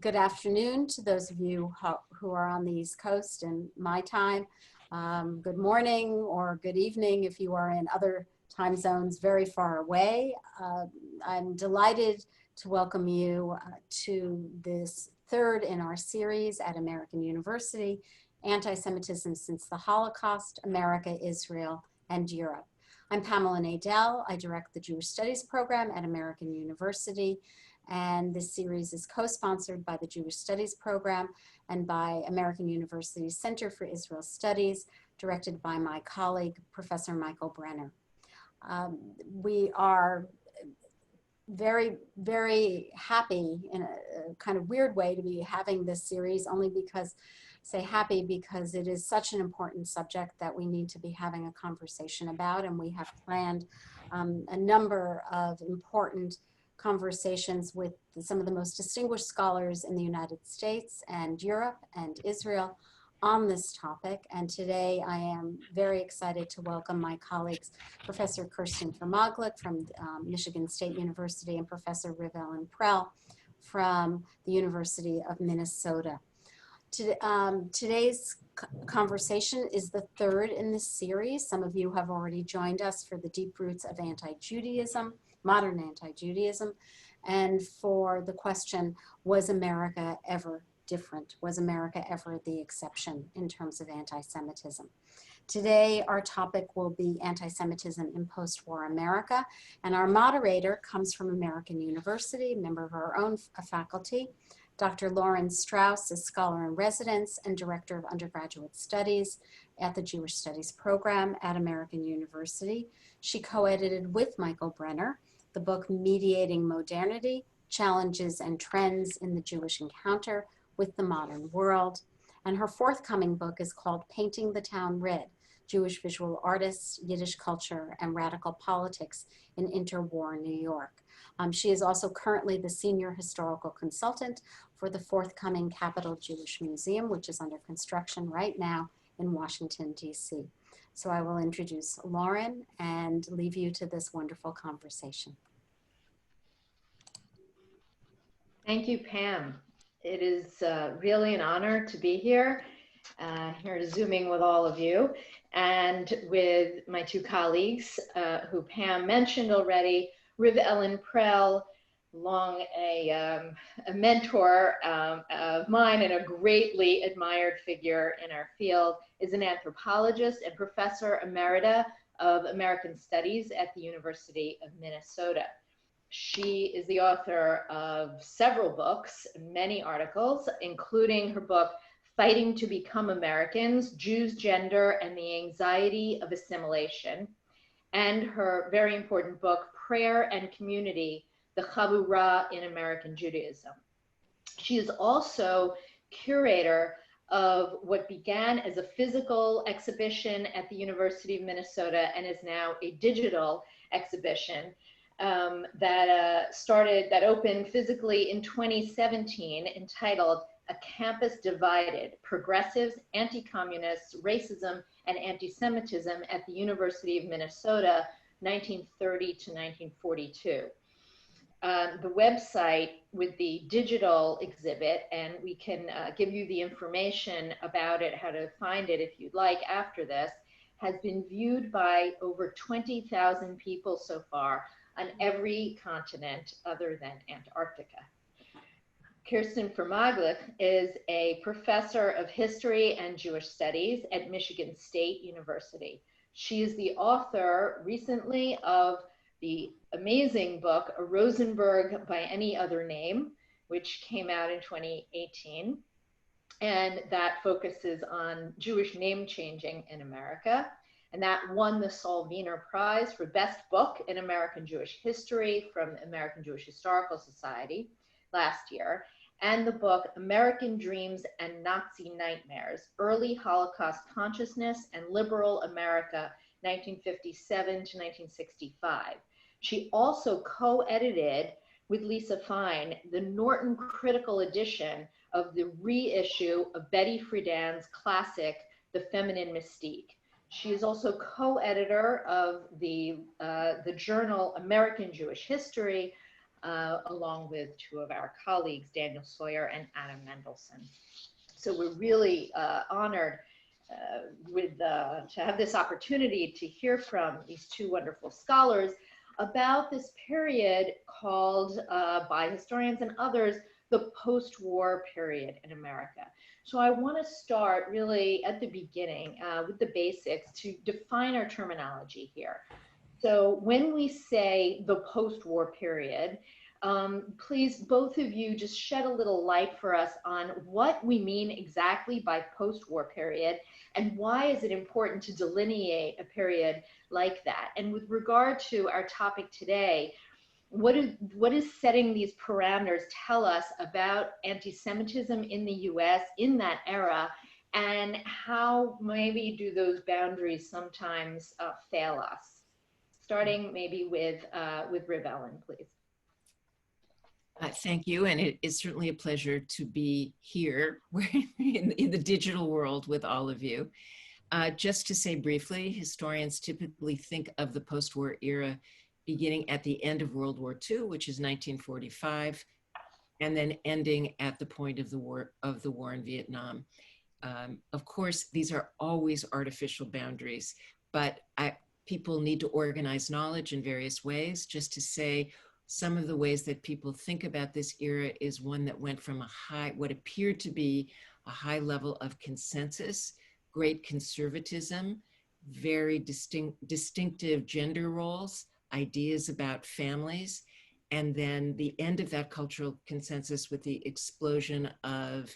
Good afternoon to those of you who are on the East Coast and my time. Good morning or good evening if you are in other time zones very far away. I'm delighted to welcome you to this third in our series at American University, Anti-Semitism Since the Holocaust, America, Israel, and Europe. I'm Pamela Nadell. I direct the Jewish Studies program at American University, and this series is co-sponsored by the Jewish Studies program and by American University's Center for Israel Studies, directed by my colleague, Professor Michael Brenner. We are very, very happy in a kind of weird way to be having this series, only because, say happy because it is such an important subject that we need to be having a conversation about, and we have planned a number of important conversations with some of the most distinguished scholars in the United States and Europe and Israel on this topic. And today I am very excited to welcome my colleagues, Professor Kirsten Fermaglich from Michigan State University and Professor Riv-Ellen Prell from the University of Minnesota. Today's conversation is the third in this series. Some of you have already joined us for the deep roots of anti-Judaism, modern anti-Judaism, and for the question, was America ever different? Was America ever the exception in terms of anti-Semitism? Today, our topic will be anti-Semitism in post-war America, and our moderator comes from American University, a member of our own faculty. Dr. Lauren Strauss is Scholar in Residence and Director of Undergraduate Studies at the Jewish Studies program at American University. She co-edited with Michael Brenner the book Mediating Modernity, Challenges and Trends in the Jewish Encounter with the Modern World. And her forthcoming book is called Painting the Town Red, Jewish Visual Artists, Yiddish Culture, and Radical Politics in Interwar New York. She is also currently the Senior Historical Consultant for the forthcoming Capitol Jewish Museum, which is under construction right now in Washington, D.C. So I will introduce Lauren and leave you to this wonderful conversation. Thank you, Pam. It is really an honor to be here, here Zooming with all of you, and with my two colleagues who Pam mentioned already, Riv-Ellen Prell, long a mentor of mine and a greatly admired figure in our field, is an anthropologist and professor emerita of American Studies at the University of Minnesota. She is the author of several books, many articles, including her book, Fighting to Become Americans, Jews, Gender, and the Anxiety of Assimilation, and her very important book, Prayer and Community, the Chabura in American Judaism. She is also curator of what began as a physical exhibition at the University of Minnesota and is now a digital exhibition that opened physically in 2017, entitled A Campus Divided, Progressives, Anti-Communists, Racism, and Anti-Semitism at the University of Minnesota, 1930 to 1942. The website with the digital exhibit, and we can give you the information about it, how to find it if you'd like after this, has been viewed by over 20,000 people so far on every continent other than Antarctica. Kirsten Fermaglich is a professor of history and Jewish studies at Michigan State University. She is the author recently of the amazing book, A Rosenberg by Any Other Name, which came out in 2018. And that focuses on Jewish name changing in America. And that won the Saul Wiener Prize for Best Book in American Jewish History from the American Jewish Historical Society last year. And the book American Dreams and Nazi Nightmares, Early Holocaust Consciousness and Liberal America, 1957 to 1965. She also co-edited with Lisa Fine the Norton Critical Edition of the reissue of Betty Friedan's classic, The Feminine Mystique. She is also co-editor of the journal American Jewish History, along with two of our colleagues, Daniel Sawyer and Adam Mendelsohn. So we're really honored to have this opportunity to hear from these two wonderful scholars about this period called, by historians and others, the post-war period in America. So I want to start really at the beginning with the basics to define our terminology here. So when we say the post-war period, please, both of you, just shed a little light for us on what we mean exactly by post-war period, and why is it important to delineate a period like that? And with regard to our topic today, what is setting these parameters tell us about anti-Semitism in the US in that era, and how maybe do those boundaries sometimes fail us? Starting maybe with Riv-Ellen, please. Thank you, and it is certainly a pleasure to be here in the digital world with all of you. Just to say briefly, historians typically think of the post-war era beginning at the end of World War II, which is 1945, and then ending at the point of the war in Vietnam. Of course, these are always artificial boundaries, but people need to organize knowledge in various ways. Just to say, some of the ways that people think about this era is one that went from what appeared to be a high level of consensus, great conservatism, very distinctive gender roles, ideas about families, and then the end of that cultural consensus with the explosion of,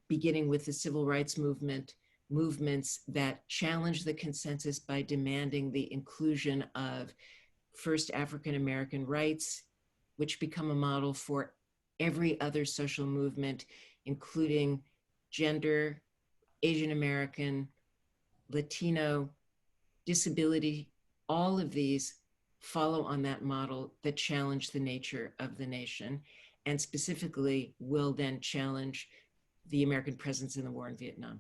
beginning with the civil rights movements that challenged the consensus by demanding the inclusion of first African-American rights, which become a model for every other social movement, including gender, Asian American, Latino, disability. All of these follow on that model that challenge the nature of the nation, and specifically will then challenge the American presence in the war in Vietnam.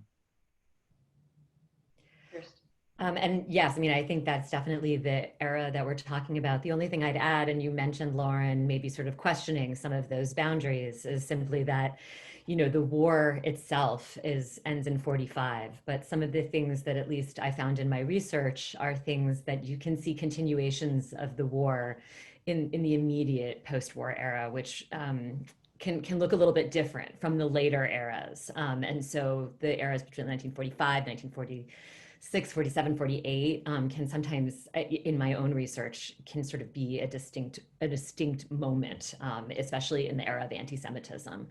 And yes, I mean, I think that's definitely the era that we're talking about. The only thing I'd add, and you mentioned, Lauren, maybe sort of questioning some of those boundaries, is simply that, you know, the war itself ends in 45, but some of the things that at least I found in my research are things that you can see continuations of the war in the immediate post-war era, which can look a little bit different from the later eras. And so the eras between 1945, 1946, 47, 48 can sometimes, in my own research, can sort of be a distinct moment, especially in the era of anti-Semitism.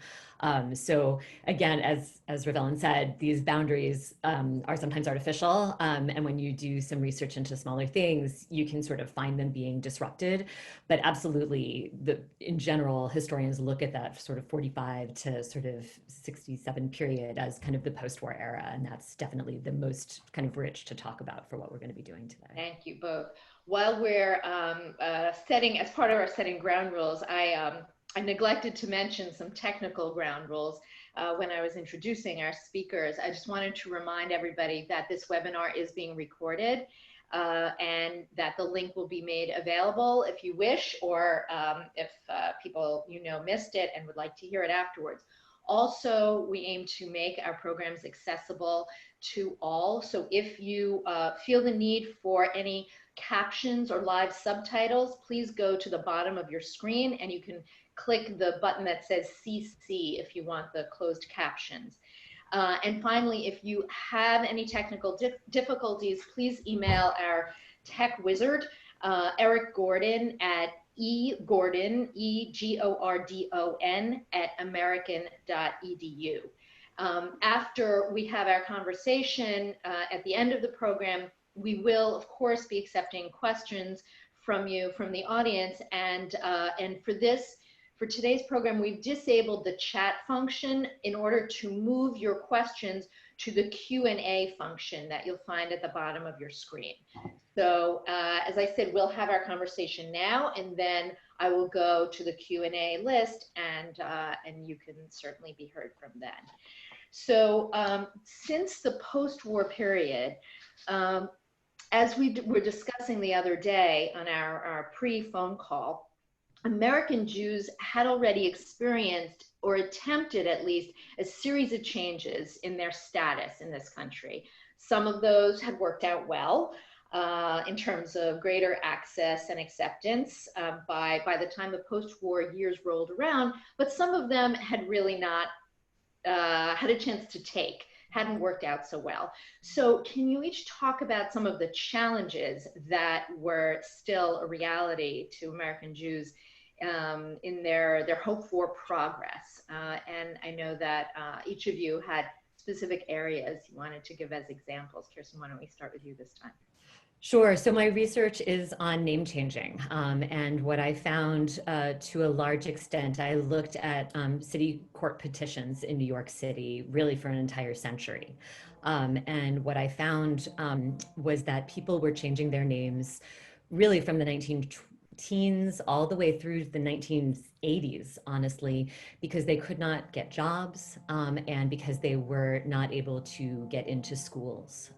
So again, as Riv-Ellen said, these boundaries are sometimes artificial, and when you do some research into smaller things, you can sort of find them being disrupted. But absolutely, in general, historians look at that sort of 45 to sort of 67 period as kind of the post-war era, and that's definitely the most kind of rich to talk about for what we're going to be doing today. Thank you both. While we're setting, as part of our setting ground rules, I neglected to mention some technical ground rules when I was introducing our speakers. I just wanted to remind everybody that this webinar is being recorded and that the link will be made available if you wish, or if people missed it and would like to hear it afterwards. Also, we aim to make our programs accessible to all. So if you feel the need for any captions or live subtitles, please go to the bottom of your screen and you can click the button that says CC if you want the closed captions. And finally, if you have any technical difficulties, please email our tech wizard, Eric Gordon, at egordon, EGORDON, @american.edu. After we have our conversation at the end of the program, we will, of course, be accepting questions from you, from the audience. And for today's program, we've disabled the chat function in order to move your questions to the Q&A function that you'll find at the bottom of your screen. So as I said, we'll have our conversation now, and then I will go to the Q&A list, and you can certainly be heard from then. So since the post-war period, as we were discussing the other day on our pre-phone call, American Jews had already experienced, or attempted at least, a series of changes in their status in this country. Some of those had worked out well in terms of greater access and acceptance by the time the post-war years rolled around, but some of them had really not had a chance to take, hadn't worked out so well. So can you each talk about some of the challenges that were still a reality to American Jews in their hope for progress? And I know that each of you had specific areas you wanted to give as examples. Kirsten, why don't we start with you this time? Sure. So my research is on name changing. And what I found to a large extent, I looked at city court petitions in New York City really for an entire century. And what I found was that people were changing their names really from the 19-teens all the way through the 1980s, honestly, because they could not get jobs and because they were not able to get into schools.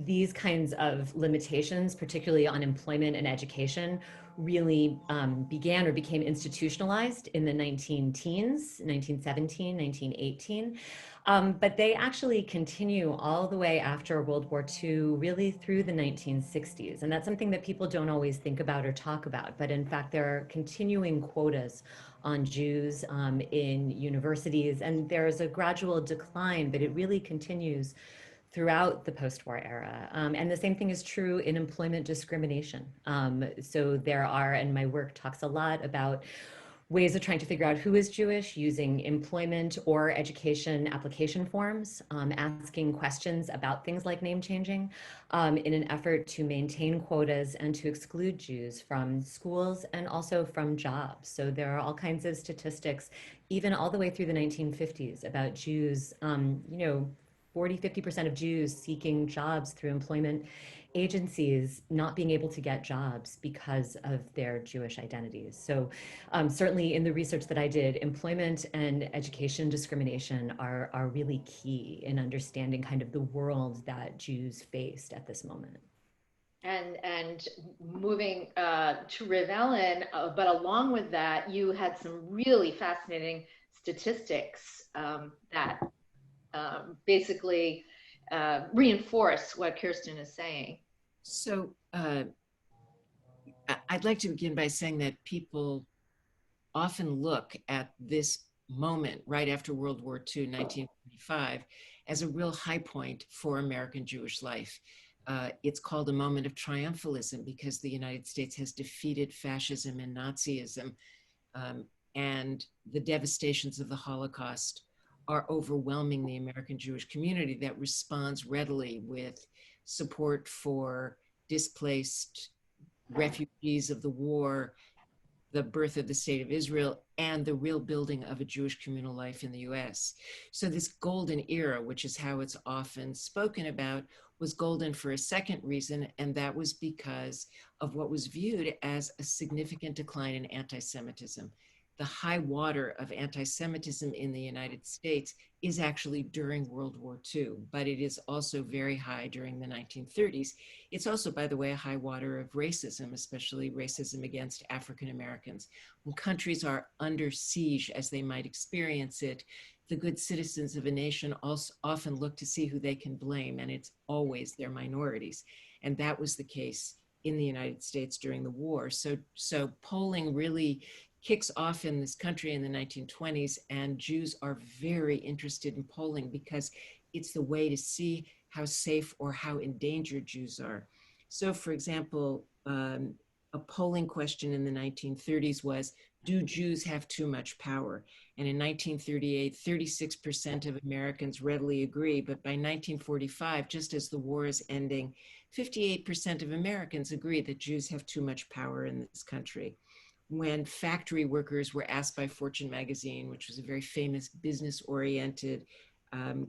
These kinds of limitations, particularly on employment and education, really began or became institutionalized in the 19-teens, 1917, 1918. But they actually continue all the way after World War II, really through the 1960s. And that's something that people don't always think about or talk about. But in fact, there are continuing quotas on Jews in universities. And there's a gradual decline, but it really continues throughout the post-war era. And the same thing is true in employment discrimination. So there are, and my work talks a lot about ways of trying to figure out who is Jewish using employment or education application forms, asking questions about things like name changing in an effort to maintain quotas and to exclude Jews from schools and also from jobs. So there are all kinds of statistics, even all the way through the 1950s, about Jews, 40–50% of Jews seeking jobs through employment agencies not being able to get jobs because of their Jewish identities. So certainly in the research that I did, employment and education discrimination are really key in understanding kind of the world that Jews faced at this moment. And moving to Riv-Ellen, but along with that, you had some really fascinating statistics that basically reinforce what Kirsten is saying. So I'd like to begin by saying that people often look at this moment right after World War II, 1945, as a real high point for American Jewish life. It's called a moment of triumphalism because the United States has defeated fascism and Nazism, and the devastations of the Holocaust are overwhelming the American Jewish community that responds readily with support for displaced refugees of the war, the birth of the State of Israel, and the real building of a Jewish communal life in the US. So this golden era, which is how it's often spoken about, was golden for a second reason, and that was because of what was viewed as a significant decline in anti-Semitism. The high water of anti-Semitism in the United States is actually during World War II, but it is also very high during the 1930s. It's also, by the way, a high water of racism, especially racism against African Americans. When countries are under siege, as they might experience it, the good citizens of a nation also often look to see who they can blame, and it's always their minorities. And that was the case in the United States during the war. So polling really kicks off in this country in the 1920s, and Jews are very interested in polling because it's the way to see how safe or how endangered Jews are. So for example, a polling question in the 1930s was, do Jews have too much power? And in 1938, 36% of Americans readily agree, but by 1945, just as the war is ending, 58% of Americans agree that Jews have too much power in this country. When factory workers were asked by Fortune magazine, which was a very famous business-oriented,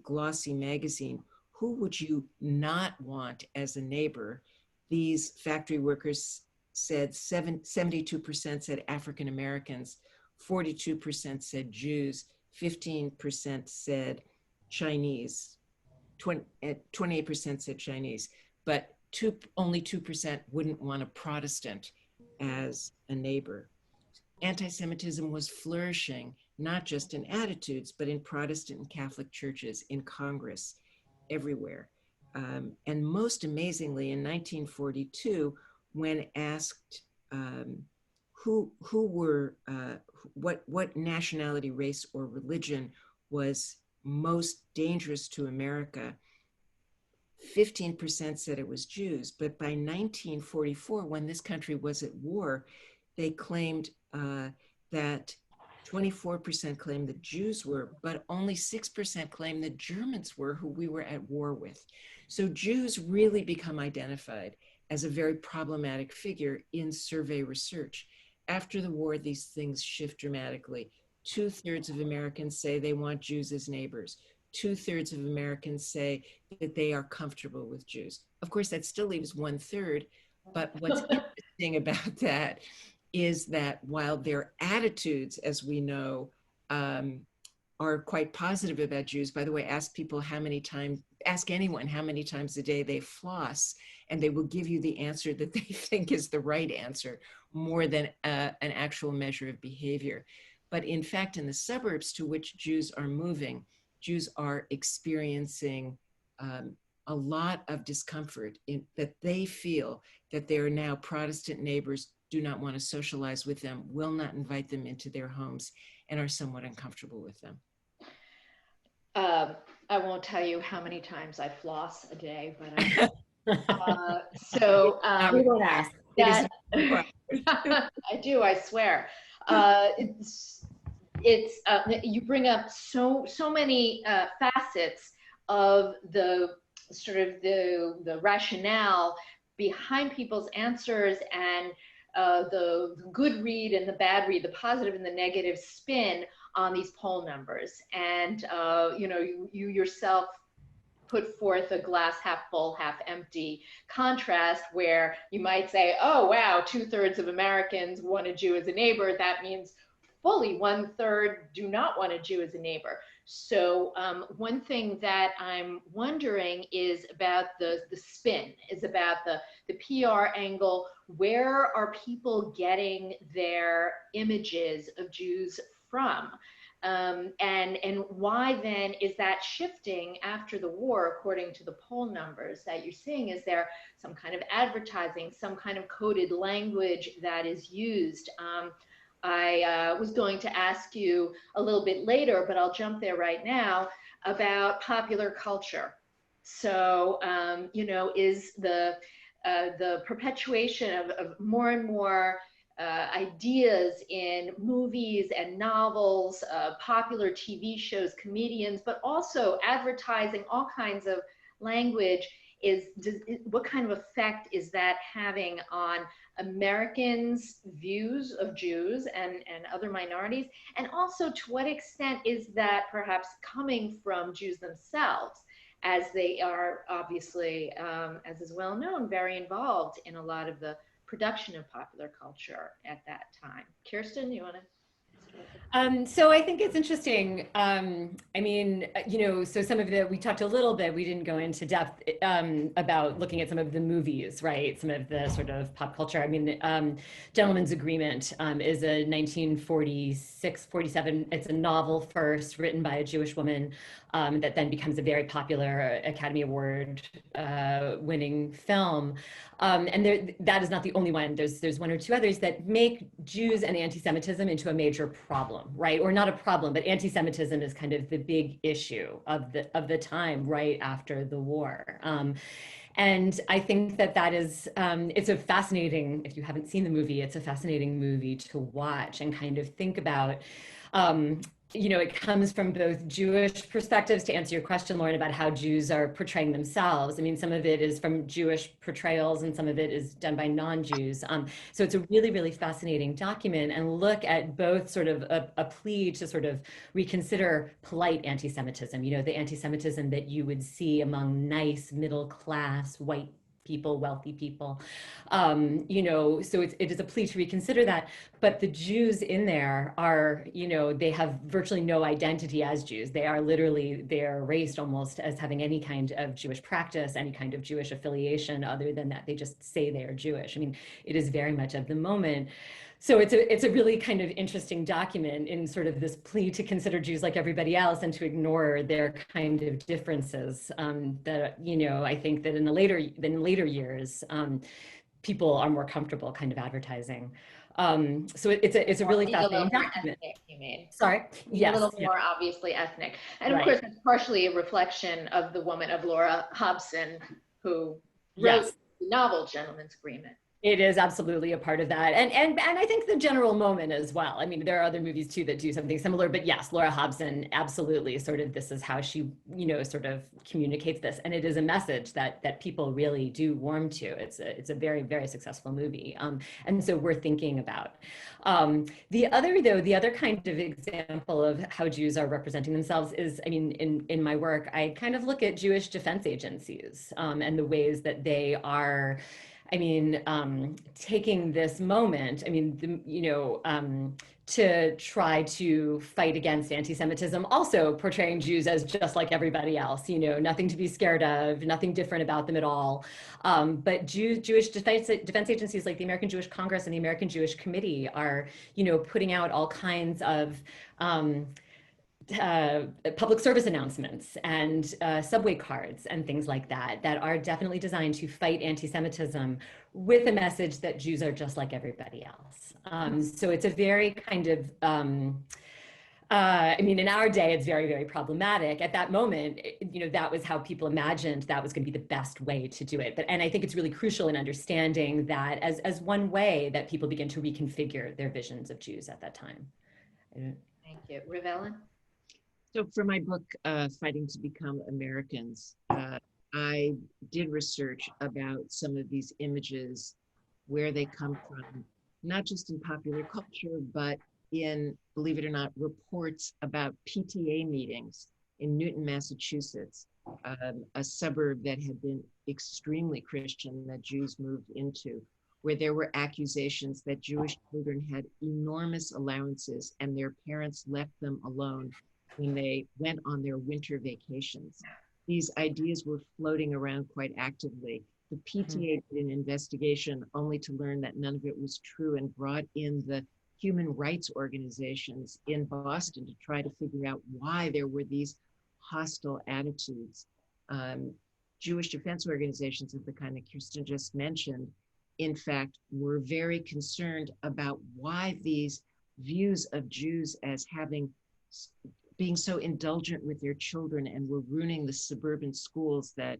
glossy magazine, who would you not want as a neighbor? These factory workers said 72% said African Americans, 42% said Jews, 15% said Chinese, 28% said Chinese, but only 2% wouldn't want a Protestant as a neighbor. Anti-Semitism was flourishing, not just in attitudes, but in Protestant and Catholic churches, in Congress, everywhere. And most amazingly, in 1942, when asked what nationality, race, or religion was most dangerous to America, 15% said it was Jews. But by 1944, when this country was at war, they claimed that 24% claimed that Jews were, but only 6% claimed that Germans were, who we were at war with. So Jews really become identified as a very problematic figure in survey research. After the war, these things shift dramatically. 2/3 of Americans say they want Jews as neighbors. 2/3 of Americans say that they are comfortable with Jews. Of course, that still leaves 1/3, but what's interesting about that is that while their attitudes, as we know, are quite positive about Jews. By the way, ask anyone how many times a day they floss, and they will give you the answer that they think is the right answer, more than an actual measure of behavior. But in fact, in the suburbs to which Jews are moving, Jews are experiencing a lot of discomfort in that they feel that their now Protestant neighbors do not want to socialize with them, will not invite them into their homes, and are somewhat uncomfortable with them. I won't tell you how many times I floss a day, but we won't ask. That, I do, I swear. You bring up so many facets of the sort of the rationale behind people's answers, and the good read and the bad read, the positive and the negative spin on these poll numbers. And you yourself put forth a glass half full, half empty contrast, where you might say, oh wow, 2/3 of Americans want a Jew as a neighbor. That means fully 1/3 do not want a Jew as a neighbor. So one thing that I'm wondering is about the spin, is about the PR angle. Where are people getting their images of Jews from? And why then is that shifting after the war, according to the poll numbers that you're seeing? Is there some kind of advertising, some kind of coded language that is used? I was going to ask you a little bit later, but I'll jump there right now, about popular culture. So, is the perpetuation of more and more ideas in movies and novels, popular TV shows, comedians, but also advertising, all kinds of language, what kind of effect is that having on Americans' views of Jews and other minorities? And also, to what extent is that perhaps coming from Jews themselves, as they are obviously, as is well known, very involved in a lot of the production of popular culture at that time. Kirsten, you want to? So I think it's interesting. I mean, so some of we talked a little bit, we didn't go into depth about looking at some of the movies, right? Some of the sort of pop culture. I mean, Gentleman's Agreement is a 1946, 47, it's a novel first written by a Jewish woman that then becomes a very popular Academy Award winning film. And that is not the only one. There's one or two others that make Jews and anti-Semitism into a major problem, right? Or not a problem, but anti-Semitism is kind of the big issue of the time right after the war. And I think that is, it's a fascinating, if you haven't seen the movie, it's a fascinating movie to watch and kind of think about. It comes from both Jewish perspectives, to answer your question, Lauren, about how Jews are portraying themselves. I mean, some of it is from Jewish portrayals and some of it is done by non-Jews. So it's a really, really fascinating document, and look at both sort of a plea to sort of reconsider polite anti-Semitism, the anti-Semitism that you would see among nice, middle-class, white people, wealthy people, you know, so it is a plea to reconsider that. But the Jews in there are, you know, they have virtually no identity as Jews. They are literally, they're erased almost as having any kind of Jewish practice, any kind of Jewish affiliation, other than that they just say they are Jewish. I mean, it is very much of the moment. So it's a really kind of interesting document in sort of this plea to consider Jews like everybody else and to ignore their kind of differences. That, you know, I think that in later years, people are more comfortable kind of advertising. So it's a really fascinating document. Ethnic, you mean? Sorry. Yes. A little more obviously ethnic, and of Right. course it's partially a reflection of the woman of Laura Hobson, who wrote Yes. the novel Gentleman's Agreement. It is absolutely a part of that. And I think the general moment as well. I mean, there are other movies too that do something similar, but yes, Laura Hobson, absolutely sort of, this is how she, you know, sort of communicates this. And it is a message that people really do warm to. It's a very, very successful movie. And so we're thinking about. The other kind of example of how Jews are representing themselves is, I mean, in my work, I kind of look at Jewish defense agencies and the ways that they are, I mean, taking this moment, I mean, to try to fight against anti-Semitism, also portraying Jews as just like everybody else, you know, nothing to be scared of, nothing different about them at all. But Jewish defense agencies like the American Jewish Congress and the American Jewish Committee are, you know, putting out all kinds of public service announcements and subway cards and things like that are definitely designed to fight anti-Semitism with a message that Jews are just like everybody else. So it's a very kind of, I mean, in our day, it's very, very problematic. At that moment, you know, that was how people imagined that was going to be the best way to do it. And I think it's really crucial in understanding that as one way that people begin to reconfigure their visions of Jews at that time. Thank you. Riv-Ellen? So for my book, Fighting to Become Americans, I did research about some of these images, where they come from, not just in popular culture, but in, believe it or not, reports about PTA meetings in Newton, Massachusetts, a suburb that had been extremely Christian that Jews moved into, where there were accusations that Jewish children had enormous allowances and their parents left them alone when they went on their winter vacations. These ideas were floating around quite actively. The PTA did an investigation only to learn that none of it was true and brought in the human rights organizations in Boston to try to figure out why there were these hostile attitudes. Jewish defense organizations of the kind that Kirsten just mentioned, in fact, were very concerned about why these views of Jews as being so indulgent with their children and were ruining the suburban schools that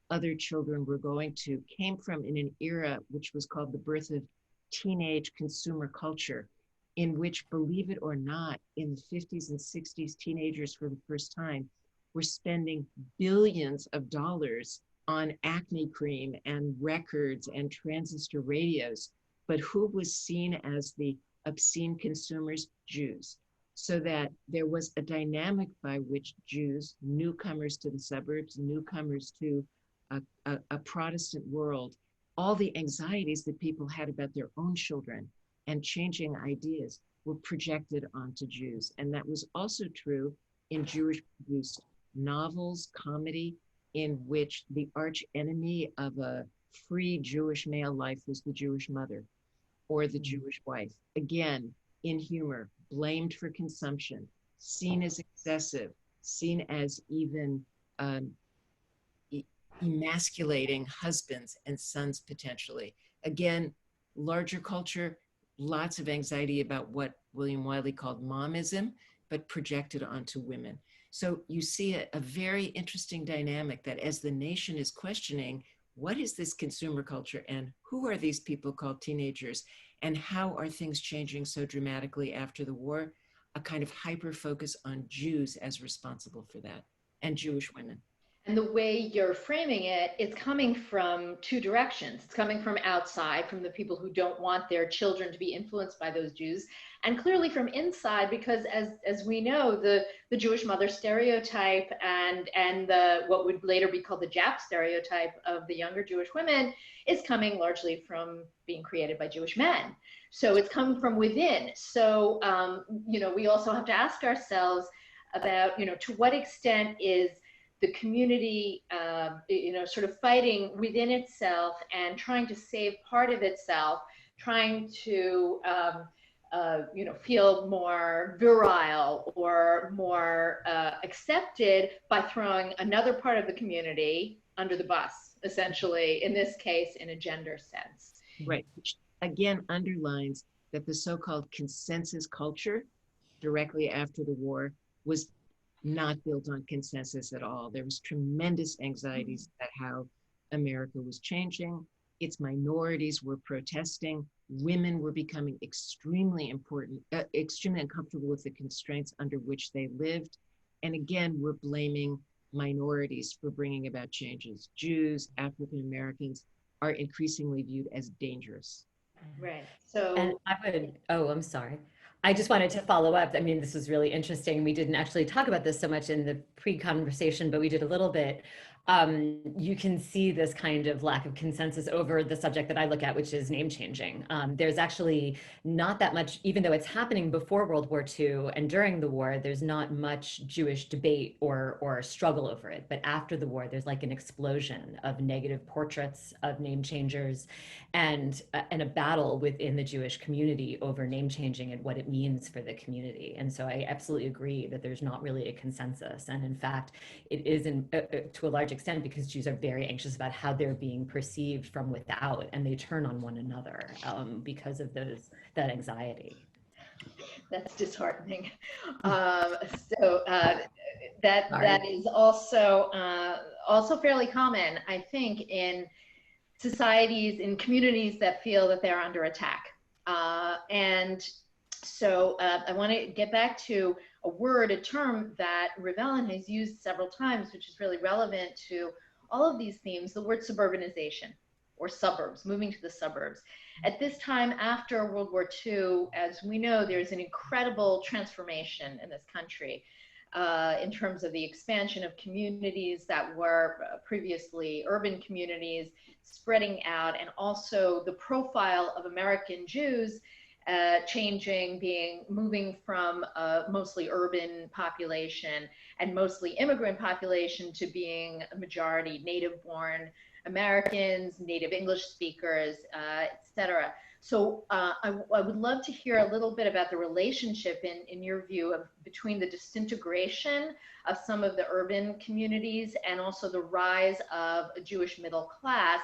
other children were going to, came from in an era which was called the birth of teenage consumer culture, in which, believe it or not, in the 50s and 60s, teenagers for the first time were spending billions of dollars on acne cream and records and transistor radios. But who was seen as the obscene consumers? Jews. So that there was a dynamic by which Jews, newcomers to the suburbs, newcomers to a Protestant world, all the anxieties that people had about their own children and changing ideas were projected onto Jews. And that was also true in Jewish-produced novels, comedy, in which the arch enemy of a free Jewish male life was the Jewish mother or the Jewish wife. Again, in humor, blamed for consumption, seen as excessive, seen as even emasculating husbands and sons potentially. Again, larger culture, lots of anxiety about what William Wiley called momism, but projected onto women. So you see a very interesting dynamic that as the nation is questioning, what is this consumer culture and who are these people called teenagers? And how are things changing so dramatically after the war? A kind of hyper focus on Jews as responsible for that, and Jewish women. And the way you're framing it, it's coming from two directions. It's coming from outside, from the people who don't want their children to be influenced by those Jews, and clearly from inside, because as we know, the Jewish mother stereotype and the what would later be called the Jap stereotype of the younger Jewish women is coming largely from being created by Jewish men. So it's coming from within. So you know, we also have to ask ourselves about, you know, to what extent is the community, you know, sort of fighting within itself and trying to save part of itself, trying to, you know, feel more virile or more accepted by throwing another part of the community under the bus, essentially, in this case, in a gender sense. Right, which again underlines that the so-called consensus culture directly after the war was not built on consensus at all. There was tremendous anxieties about how America was changing. Its minorities were protesting. Women were becoming extremely extremely uncomfortable with the constraints under which they lived. And again, we're blaming minorities for bringing about changes. Jews, African Americans are increasingly viewed as dangerous. Right. So, And I would, oh, I'm sorry. I just wanted to follow up. I mean, this was really interesting. We didn't actually talk about this so much in the pre-conversation, but we did a little bit. You can see this kind of lack of consensus over the subject that I look at, which is name changing. There's actually not that much, even though it's happening before World War II and during the war, there's not much Jewish debate or struggle over it. But after the war, there's like an explosion of negative portraits of name changers and a battle within the Jewish community over name changing and what it means for the community. And so I absolutely agree that there's not really a consensus. And in fact, it is to a large extent because Jews are very anxious about how they're being perceived from without, and they turn on one another because of that anxiety. that's disheartening. That is also fairly common, I think, in societies, in communities that feel that they're under attack. And so I want to get back to a term that Riv-Ellen has used several times, which is really relevant to all of these themes, the word suburbanization, or suburbs, moving to the suburbs. At this time after World War II, as we know, there's an incredible transformation in this country in terms of the expansion of communities that were previously urban communities spreading out, and also the profile of American Jews changing, moving from a mostly urban population and mostly immigrant population to being a majority native-born Americans, native English speakers, etc. So I would love to hear a little bit about the relationship, in your view, between the disintegration of some of the urban communities and also the rise of a Jewish middle class.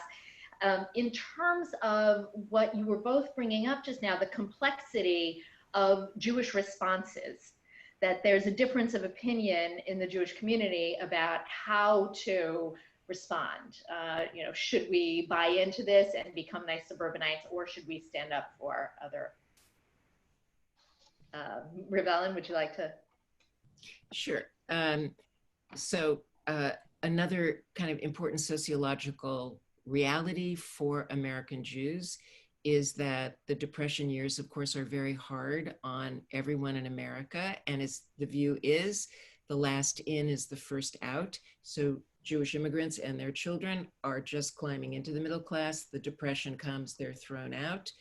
In terms of what you were both bringing up just now, the complexity of Jewish responses, that there's a difference of opinion in the Jewish community about how to respond. You know, should we buy into this and become nice suburbanites, or should we stand up for other? Riv-Ellen, would you like to? Sure. Another kind of important sociological reality for American Jews is that the Depression years, of course, are very hard on everyone in America. And as the view is, the last in is the first out. So Jewish immigrants and their children are just climbing into the middle class. The Depression comes, they're thrown out.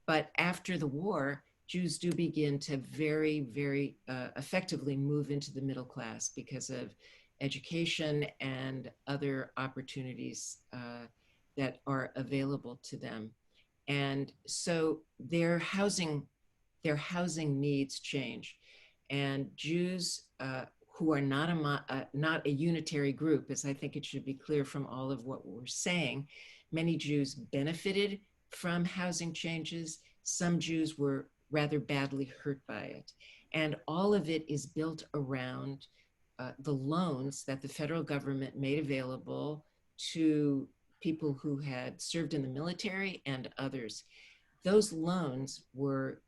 But after the war, Jews do begin to very, very effectively move into the middle class because of education and other opportunities that are available to them. And so their housing needs change. And Jews who are not a unitary group, as I think it should be clear from all of what we're saying, many Jews benefited from housing changes. Some Jews were rather badly hurt by it. And all of it is built around the loans that the federal government made available to people who had served in the military and others. Those loans were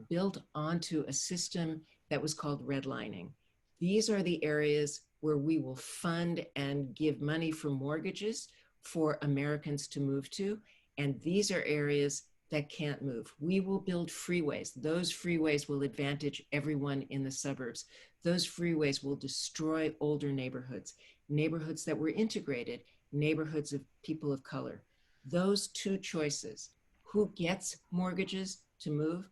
built onto a system that was called redlining. these are the areas where we will fund and give money for mortgages for Americans to move to. And these are areas that can't move. We will build freeways. Those freeways will advantage everyone in the suburbs. Those freeways will destroy older neighborhoods, neighborhoods that were integrated, neighborhoods of people of color. Those two choices, who gets mortgages to move,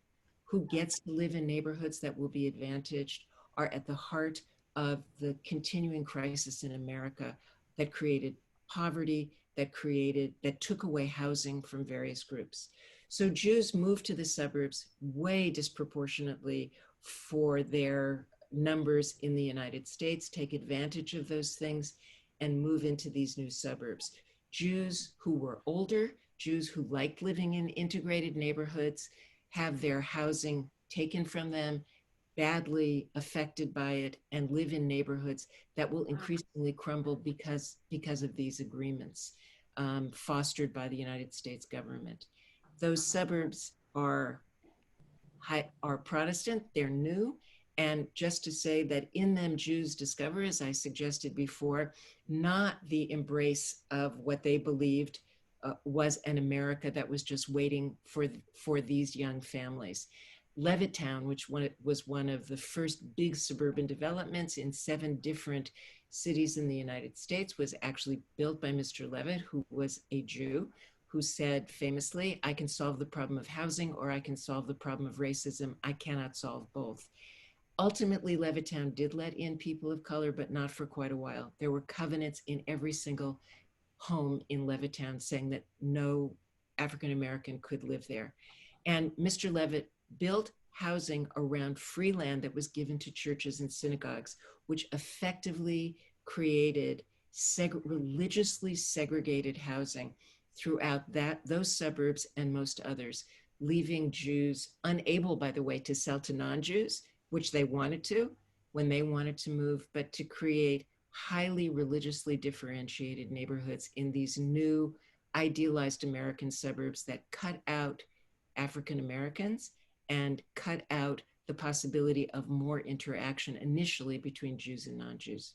who gets to live in neighborhoods that will be advantaged, are at the heart of the continuing crisis in America that created poverty, that took away housing from various groups. So Jews move to the suburbs way disproportionately for their numbers in the United States, take advantage of those things, and move into these new suburbs. Jews who were older, Jews who liked living in integrated neighborhoods, have their housing taken from them, badly affected by it, and live in neighborhoods that will increasingly crumble because of these agreements fostered by the United States government. Those suburbs are Protestant, they're new, and just to say that in them Jews discover, as I suggested before, not the embrace of what they believed was an America that was just waiting for these young families. Levittown, which was one of the first big suburban developments in 7 different cities in the United States, was actually built by Mr. Levitt, who was a Jew, who said famously, I can solve the problem of housing or I can solve the problem of racism. I cannot solve both. Ultimately, Levittown did let in people of color, but not for quite a while. There were covenants in every single home in Levittown saying that no African American could live there. And Mr. Levitt built housing around free land that was given to churches and synagogues, which effectively created religiously segregated housing throughout those suburbs and most others, leaving Jews unable, by the way, to sell to non-Jews, which they wanted to when they wanted to move, but to create highly religiously differentiated neighborhoods in these new idealized American suburbs that cut out African Americans and cut out the possibility of more interaction initially between Jews and non-Jews.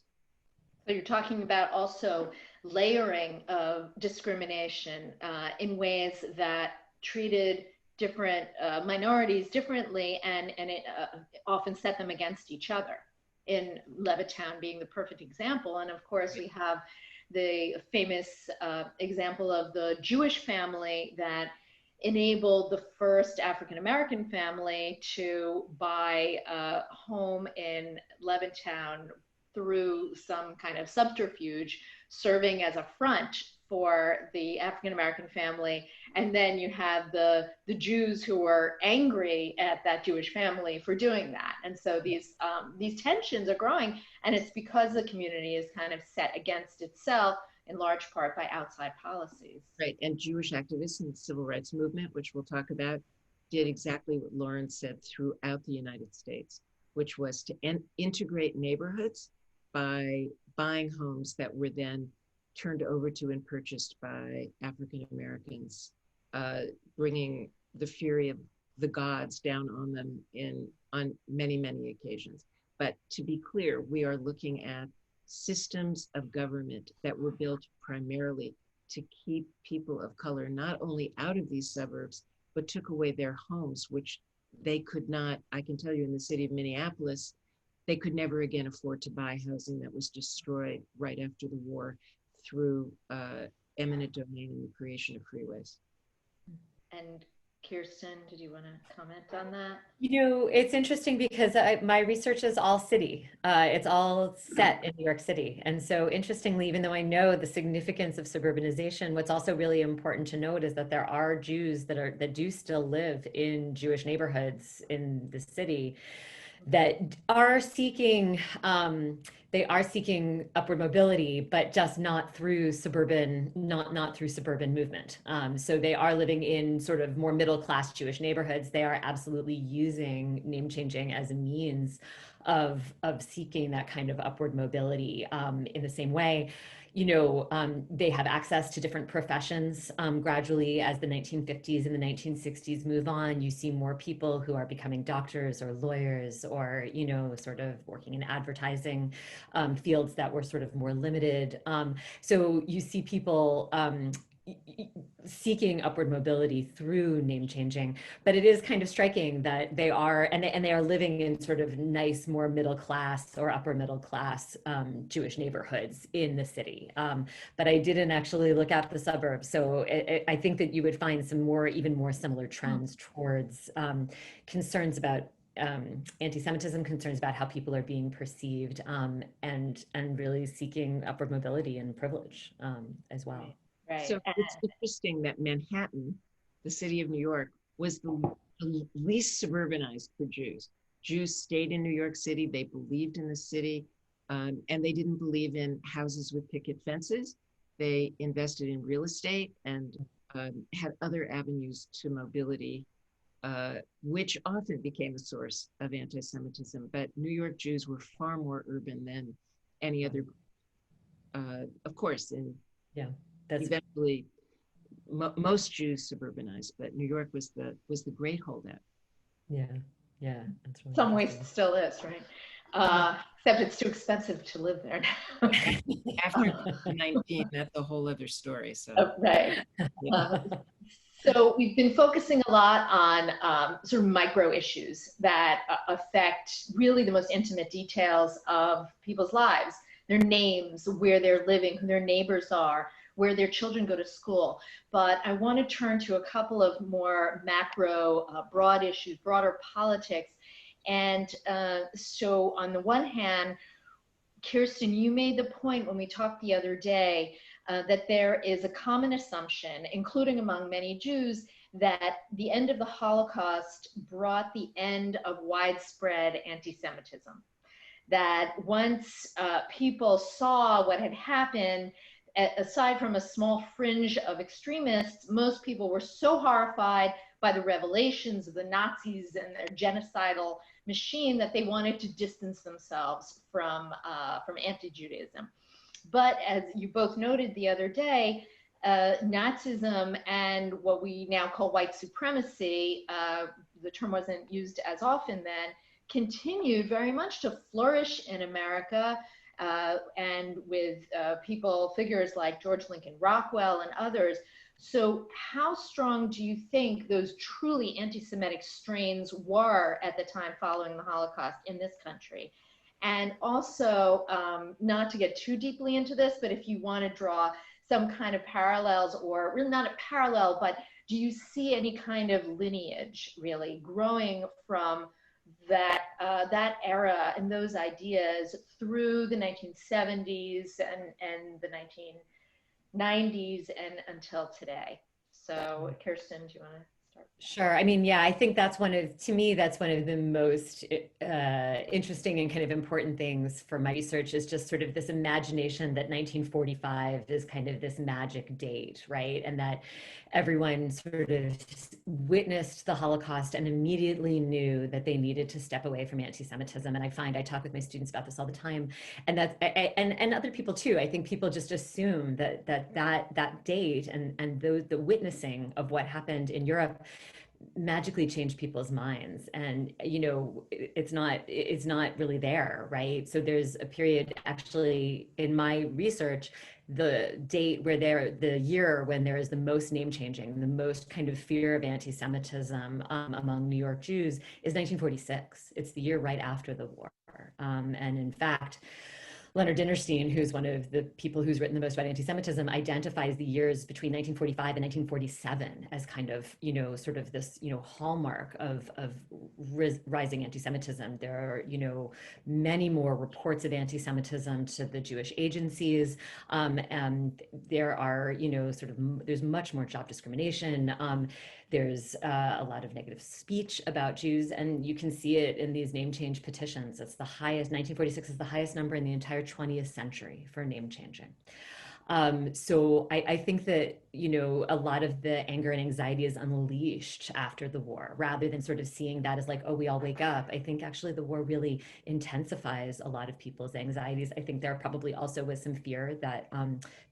So you're talking about also layering of discrimination in ways that treated different minorities differently and it often set them against each other. In Levittown being the perfect example. And of course we have the famous example of the Jewish family that enabled the first African-American family to buy a home in Levittown through some kind of subterfuge, serving as a front for the African-American family. And then you have the Jews who were angry at that Jewish family for doing that. And so these tensions are growing, and it's because the community is kind of set against itself in large part by outside policies. Right, and Jewish activists in the civil rights movement, which we'll talk about, did exactly what Lauren said throughout the United States, which was to integrate neighborhoods by buying homes that were then turned over to and purchased by African Americans, bringing the fury of the gods down on them on many, many occasions. But to be clear, we are looking at systems of government that were built primarily to keep people of color not only out of these suburbs, but took away their homes, which they could not, I can tell you in the city of Minneapolis, they could never again afford to buy housing that was destroyed right after the war through eminent domain and the creation of freeways. And Kirsten, did you want to comment on that? You know, it's interesting because my research is all city. It's all set in New York City. And so interestingly, even though I know the significance of suburbanization, what's also really important to note is that there are Jews that do still live in Jewish neighborhoods in the city that are seeking, they are seeking upward mobility, but just not through suburban, not through suburban movement. So they are living in sort of more middle-class Jewish neighborhoods. They are absolutely using name changing as a means of seeking that kind of upward mobility in the same way. they have access to different professions. Gradually, as the 1950s and the 1960s move on, you see more people who are becoming doctors or lawyers or, sort of working in advertising, fields that were sort of more limited. So you see people seeking upward mobility through name changing, but it is kind of striking that they are, and they are living in sort of nice, more middle class or upper middle class Jewish neighborhoods in the city. But I didn't actually look at the suburbs. So I think that you would find some even more similar trends towards concerns about anti-Semitism, concerns about how people are being perceived, and really seeking upward mobility and privilege as well. Right. So it's interesting that Manhattan, the city of New York, was the least suburbanized for Jews. Jews stayed in New York City. They believed in the city, and they didn't believe in houses with picket fences. They invested in real estate and had other avenues to mobility, which often became a source of anti-Semitism. But New York Jews were far more urban than any other, of course, eventually most Jews suburbanized, but New York was the great holdout. Yeah, that's really some ways it still is, right? Except it's too expensive to live there now. After 19, that's a whole other story. So right. Yeah. So we've been focusing a lot on sort of micro issues that affect really the most intimate details of people's lives, their names, where they're living, who their neighbors are, where their children go to school. But I want to turn to a couple of more macro, broad issues, broader politics. And so on the one hand, Kirsten, you made the point when we talked the other day that there is a common assumption, including among many Jews, that the end of the Holocaust brought the end of widespread anti-Semitism. That once people saw what had happened, aside from a small fringe of extremists, most people were so horrified by the revelations of the Nazis and their genocidal machine that they wanted to distance themselves from anti-Judaism. But as you both noted the other day, Nazism and what we now call white supremacy, the term wasn't used as often then, continued very much to flourish in America, and with figures like George Lincoln Rockwell and others. So how strong do you think those truly anti-Semitic strains were at the time following the Holocaust in this country? And also, not to get too deeply into this, but if you want to draw some kind of parallels, or really not a parallel, but do you see any kind of lineage really growing from that era and those ideas through the 1970s and the 1990s and until today? So Kirsten, do you want to start? Sure. I mean, yeah, I think to me, that's one of the most interesting and kind of important things for my research, is just sort of this imagination that 1945 is kind of this magic date, right? And that everyone sort of witnessed the Holocaust and immediately knew that they needed to step away from anti-Semitism. And I talk with my students about this all the time, and and other people too. I think people just assume that date and the witnessing of what happened in Europe magically changed people's minds, and it's not really there, right? So there's a period, actually, in my research, the year when there is the most name changing, the most kind of fear of anti-Semitism among New York Jews is 1946. It's the year right after the war, and in fact, Leonard Dinerstein, who's one of the people who's written the most about anti-Semitism, identifies the years between 1945 and 1947 as kind of, sort of this, hallmark of rising anti-Semitism. There are, many more reports of anti-Semitism to the Jewish agencies. And there are, there's much more job discrimination. There's a lot of negative speech about Jews, and you can see it in these name change petitions. It's the highest, 1946 is the highest number in the entire 20th century for name changing. So I think that, you know, a lot of the anger and anxiety is unleashed after the war, rather than sort of seeing that as like, oh, we all wake up. I think actually the war really intensifies a lot of people's anxieties. I think there probably also was some fear that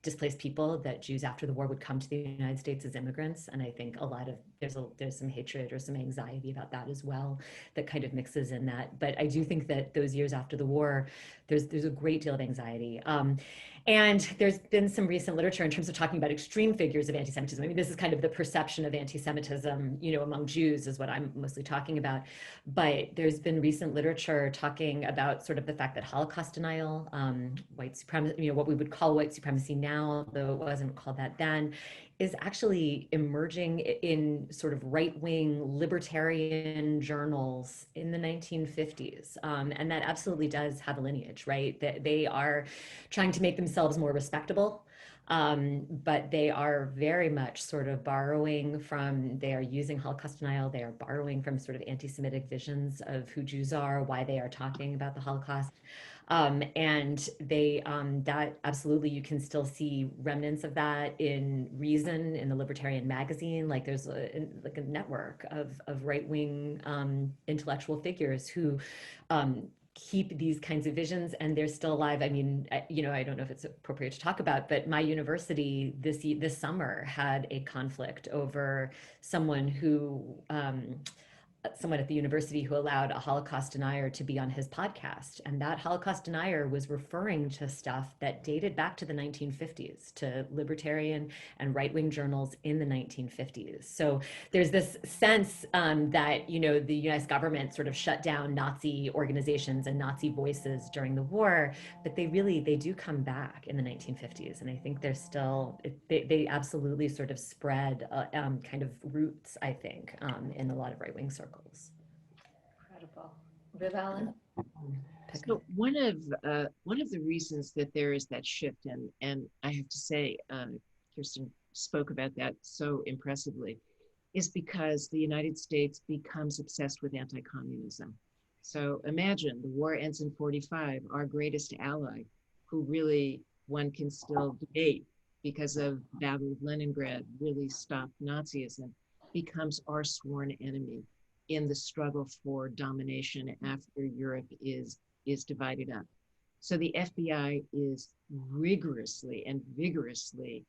displaced people, that Jews after the war would come to the United States as immigrants. And I think a lot of, there's some hatred or some anxiety about that as well that kind of mixes in that. But I do think that those years after the war, there's a great deal of anxiety. And there's been some recent literature in terms of talking about extreme figures of anti-Semitism. I mean, this is kind of the perception of anti-Semitism, you know, among Jews is what I'm mostly talking about. But there's been recent literature talking about sort of the fact that Holocaust denial, white supremacy, you know, what we would call white supremacy now, though it wasn't called that then, is actually emerging in sort of right-wing libertarian journals in the 1950s. And that absolutely does have a lineage, right? That they are trying to make themselves more respectable, but they are very much sort of borrowing from, they are using Holocaust denial, they are borrowing from sort of anti-Semitic visions of who Jews are, why they are talking about the Holocaust. And they, that absolutely, you can still see remnants of that in Reason, in the Libertarian magazine. Like there's like a network of right-wing intellectual figures who keep these kinds of visions, and they're still alive. I mean, you know, I don't know if it's appropriate to talk about, but my university this summer had a conflict over someone who, someone at the university who allowed a Holocaust denier to be on his podcast. And that Holocaust denier was referring to stuff that dated back to the 1950s, to libertarian and right-wing journals in the 1950s. So there's this sense that, you know, the US government sort of shut down Nazi organizations and Nazi voices during the war, but they do come back in the 1950s. And I think they're still, they absolutely sort of spread kind of roots, I think, in a lot of right-wing circles. Incredible. Riv-Ellen? So one of the reasons that there is that shift, and I have to say, Kirsten spoke about that so impressively, is because the United States becomes obsessed with anti-communism. So imagine the war ends in 45, our greatest ally, who really one can still debate because of Battle of Leningrad, really stopped Nazism, becomes our sworn enemy in the struggle for domination after Europe is divided up. So the FBI is rigorously and vigorously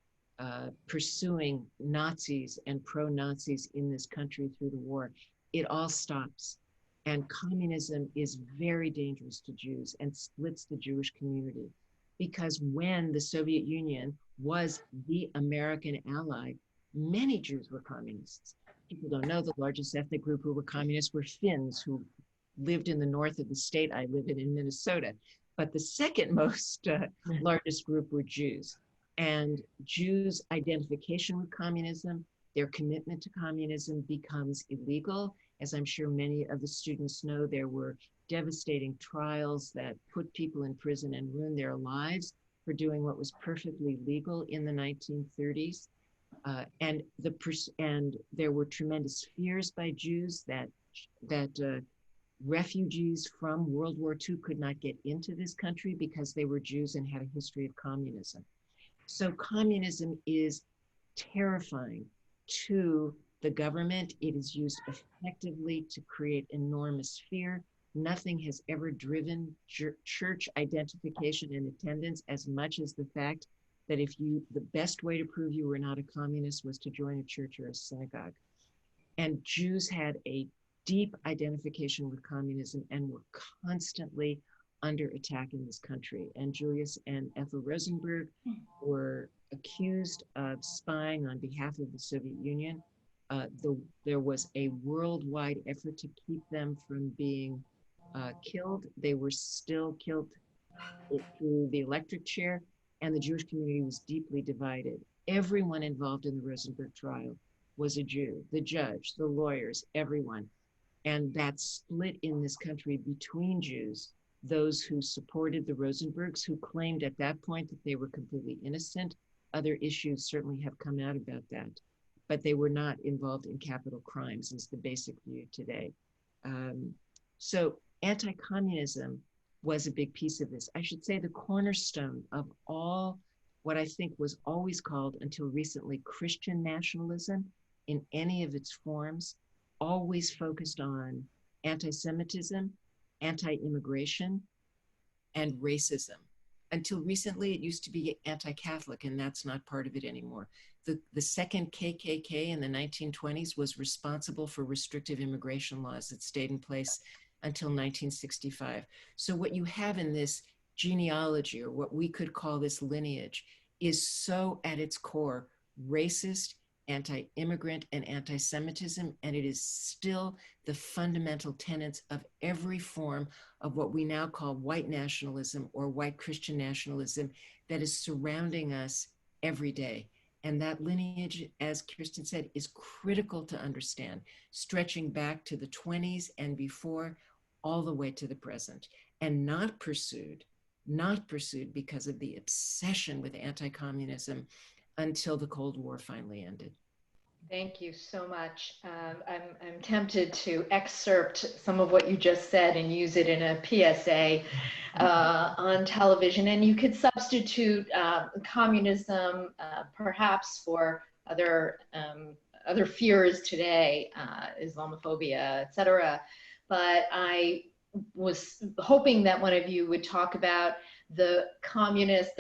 pursuing Nazis and pro-Nazis in this country through the war. It all stops. And communism is very dangerous to Jews and splits the Jewish community. Because when the Soviet Union was the American ally, many Jews were communists. People don't know the largest ethnic group who were communists were Finns, who lived in the north of the state I live in Minnesota. But the second most largest group were Jews. And Jews' identification with communism, their commitment to communism becomes illegal. As I'm sure many of the students know, there were devastating trials that put people in prison and ruined their lives for doing what was perfectly legal in the 1930s. And there were tremendous fears by Jews that refugees from World War II could not get into this country because they were Jews and had a history of communism. So communism is terrifying to the government. It is used effectively to create enormous fear. Nothing has ever driven church identification and attendance as much as the fact that the best way to prove you were not a communist was to join a church or a synagogue. And Jews had a deep identification with communism and were constantly under attack in this country. And Julius and Ethel Rosenberg were accused of spying on behalf of the Soviet Union. There was a worldwide effort to keep them from being killed. They were still killed through the electric chair, and the Jewish community was deeply divided. Everyone involved in the Rosenberg trial was a Jew, the judge, the lawyers, everyone. And that split in this country between Jews, those who supported the Rosenbergs, who claimed at that point that they were completely innocent. Other issues certainly have come out about that, but they were not involved in capital crimes is the basic view today. So anti-communism was a big piece of this. I should say the cornerstone of all what I think was always called until recently Christian nationalism in any of its forms, always focused on anti-Semitism, anti-immigration, and racism. Until recently, it used to be anti-Catholic, and that's not part of it anymore. The second KKK in the 1920s was responsible for restrictive immigration laws that stayed in place until 1965. So what you have in this genealogy, or what we could call this lineage, is so at its core racist, anti-immigrant, and anti-Semitism, and it is still the fundamental tenets of every form of what we now call white nationalism or white Christian nationalism that is surrounding us every day. And that lineage, as Kirsten said, is critical to understand, stretching back to the 20s and before, all the way to the present, and not pursued because of the obsession with anti-communism until the Cold War finally ended. Thank you so much. I'm tempted to excerpt some of what you just said and use it in a PSA on television. And you could substitute communism perhaps for other fears today, Islamophobia, et cetera. But I was hoping that one of you would talk about the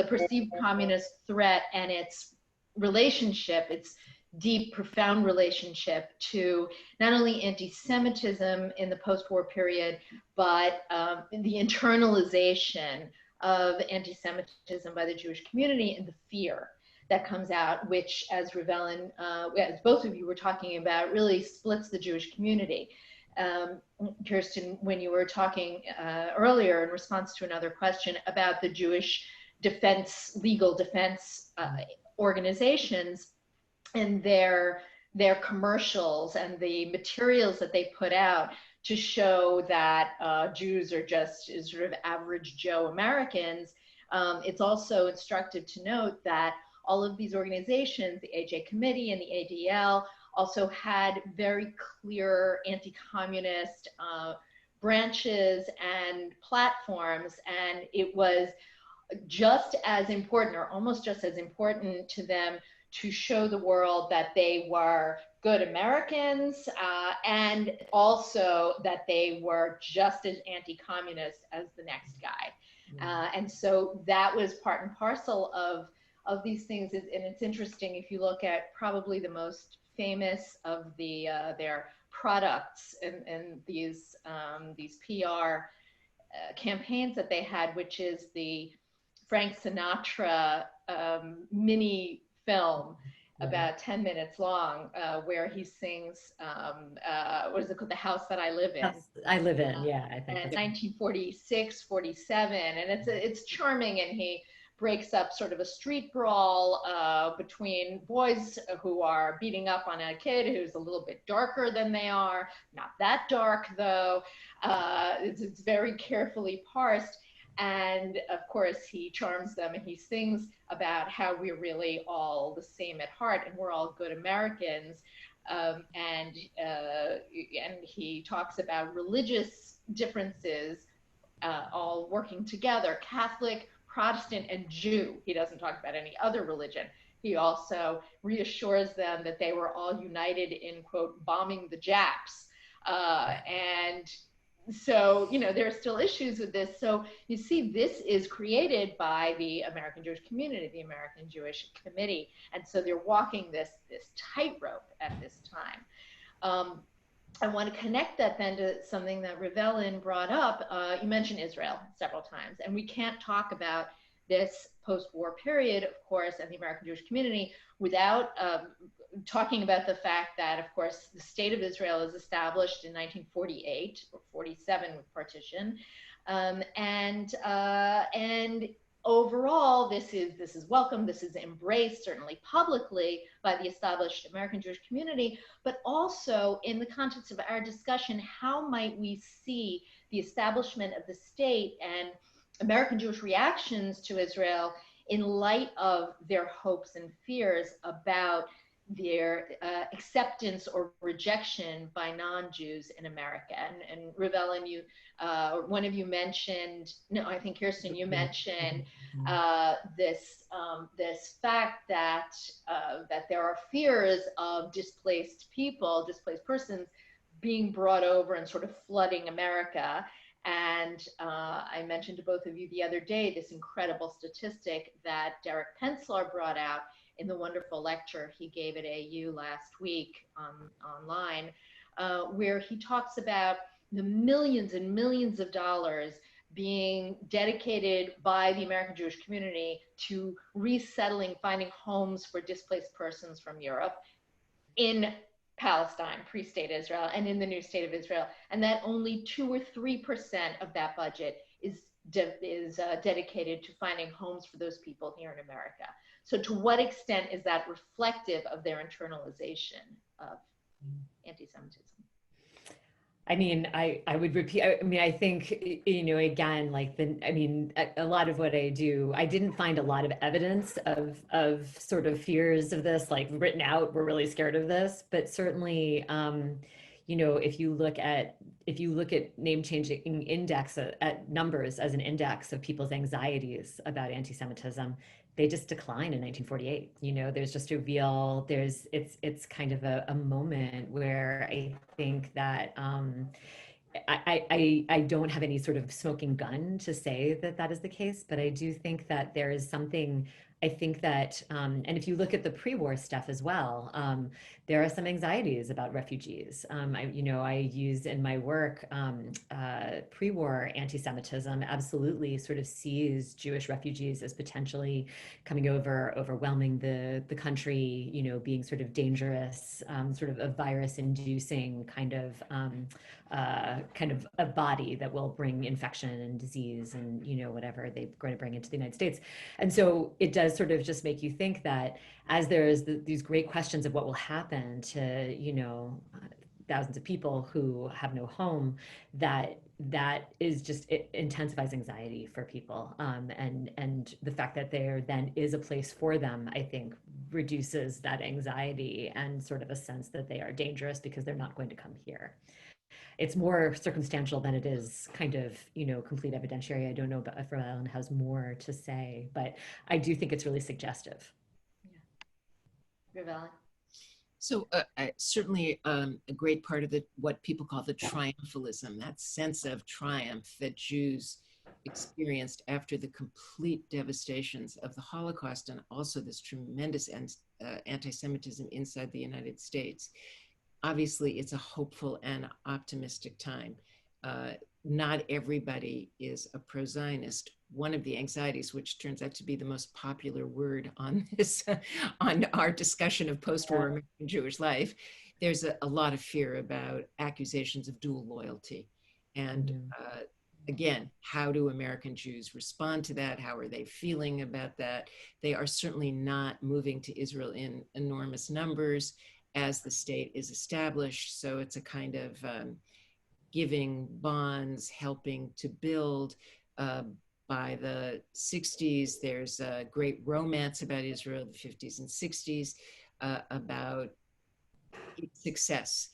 perceived communist threat and its relationship, its deep, profound relationship to not only anti-Semitism in the post-war period, but the internalization of anti-Semitism by the Jewish community and the fear that comes out, which, as Riv-Ellen, as both of you were talking about, really splits the Jewish community. Kirsten, when you were talking earlier in response to another question about the Jewish legal defense organizations, and their commercials and the materials that they put out to show that Jews are just sort of average Joe Americans. It's also instructive to note that all of these organizations, the AJ Committee and the ADL, also had very clear anti-communist branches and platforms, and it was just as important, or almost just as important to them, to show the world that they were good Americans and also that they were just as anti-communist as the next guy. And so that was part and parcel of these things. And it's interesting, if you look at probably the most famous of their products and these PR campaigns that they had, which is the Frank Sinatra mini film, about 10 minutes long, where he sings, what is it called? The House That I Live In. I live in, yeah. I think and 1946, 47, and it's charming, and he breaks up sort of a street brawl between boys who are beating up on a kid who's a little bit darker than they are, not that dark though. It's very carefully parsed. And of course, he charms them and he sings about how we're really all the same at heart and we're all good Americans. And he talks about religious differences all working together, Catholic, Protestant, and Jew. He doesn't talk about any other religion. He also reassures them that they were all united in, quote, bombing the Japs. And so, there are still issues with this. So you see, this is created by the American Jewish community, the American Jewish Committee. And so they're walking this tightrope at this time. I want to connect that then to something that Riv-Ellen brought up. You mentioned Israel several times, and we can't talk about this post-war period, of course, and the American Jewish community without talking about the fact that, of course, the state of Israel is established in 1948 or 47 with partition, and overall, this is welcome. This is embraced, certainly publicly, by the established American Jewish community, but also in the context of our discussion, how might we see the establishment of the state and American Jewish reactions to Israel in light of their hopes and fears about their acceptance or rejection by non-Jews in America. And Riv-Ellen, you, one of you mentioned, no, I think Kirsten, you mentioned this fact that that there are fears of displaced people, displaced persons, being brought over and sort of flooding America. And I mentioned to both of you the other day this incredible statistic that Derek Penslar brought out in the wonderful lecture he gave at AU last week online, where he talks about the millions and millions of dollars being dedicated by the American Jewish community to resettling, finding homes for displaced persons from Europe in Palestine, pre-state Israel, and in the new state of Israel, and that only 2 or 3% of that budget is dedicated to finding homes for those people here in America. So to what extent is that reflective of their internalization of anti-Semitism? I mean, I would repeat, I mean, I think, you know, again, like a lot of what I do, I didn't find a lot of evidence of sort of fears of this, like written out, we're really scared of this, but certainly, you know, if you look at name changing index at numbers as an index of people's anxieties about anti-Semitism, they just decline in 1948. You know, there's just a real, it's kind of a moment where I think that I don't have any sort of smoking gun to say that that is the case, but I do think that there is something, I think that, and if you look at the pre-war stuff as well, there are some anxieties about refugees. I use in my work, pre-war anti-Semitism absolutely sort of sees Jewish refugees as potentially coming over, overwhelming the country, you know, being sort of dangerous, sort of a virus-inducing kind of a body that will bring infection and disease and, you know, whatever they're going to bring into the United States. And so it does sort of just make you think that as there's these great questions of what will happen to, you know, thousands of people who have no home, that is just, it intensifies anxiety for people. And the fact that there then is a place for them, I think, reduces that anxiety and sort of a sense that they are dangerous because they're not going to come here. It's more circumstantial than it is kind of, you know, complete evidentiary. I don't know if Riv-Ellen has more to say, but I do think it's really suggestive. Yeah. Riv-Ellen? So certainly a great part of what people call the triumphalism, that sense of triumph that Jews experienced after the complete devastations of the Holocaust, and also this tremendous anti-Semitism inside the United States. Obviously, it's a hopeful and optimistic time. Not everybody is a pro-Zionist. One of the anxieties, which turns out to be the most popular word on this, on our discussion of post-war American Jewish life, there's a lot of fear about accusations of dual loyalty. And again, how do American Jews respond to that? How are they feeling about that? They are certainly not moving to Israel in enormous numbers as the state is established. So it's a kind of giving bonds, helping to build. By the 60s, there's a great romance about Israel, the 50s and 60s, about its success.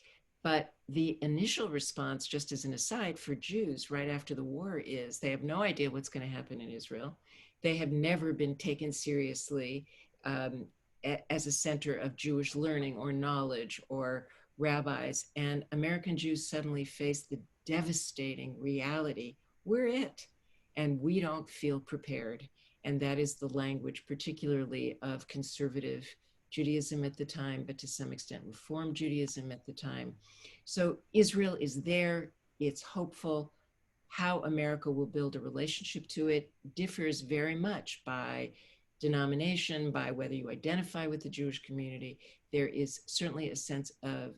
But the initial response, just as an aside for Jews right after the war, is they have no idea what's going to happen in Israel. They have never been taken seriously as a center of Jewish learning or knowledge or rabbis. And American Jews suddenly face the devastating reality, we're it, and we don't feel prepared. And that is the language, particularly of conservative Judaism at the time, but to some extent Reform Judaism at the time. So Israel is there, it's hopeful. How America will build a relationship to it differs very much by denomination, by whether you identify with the Jewish community. There is certainly a sense of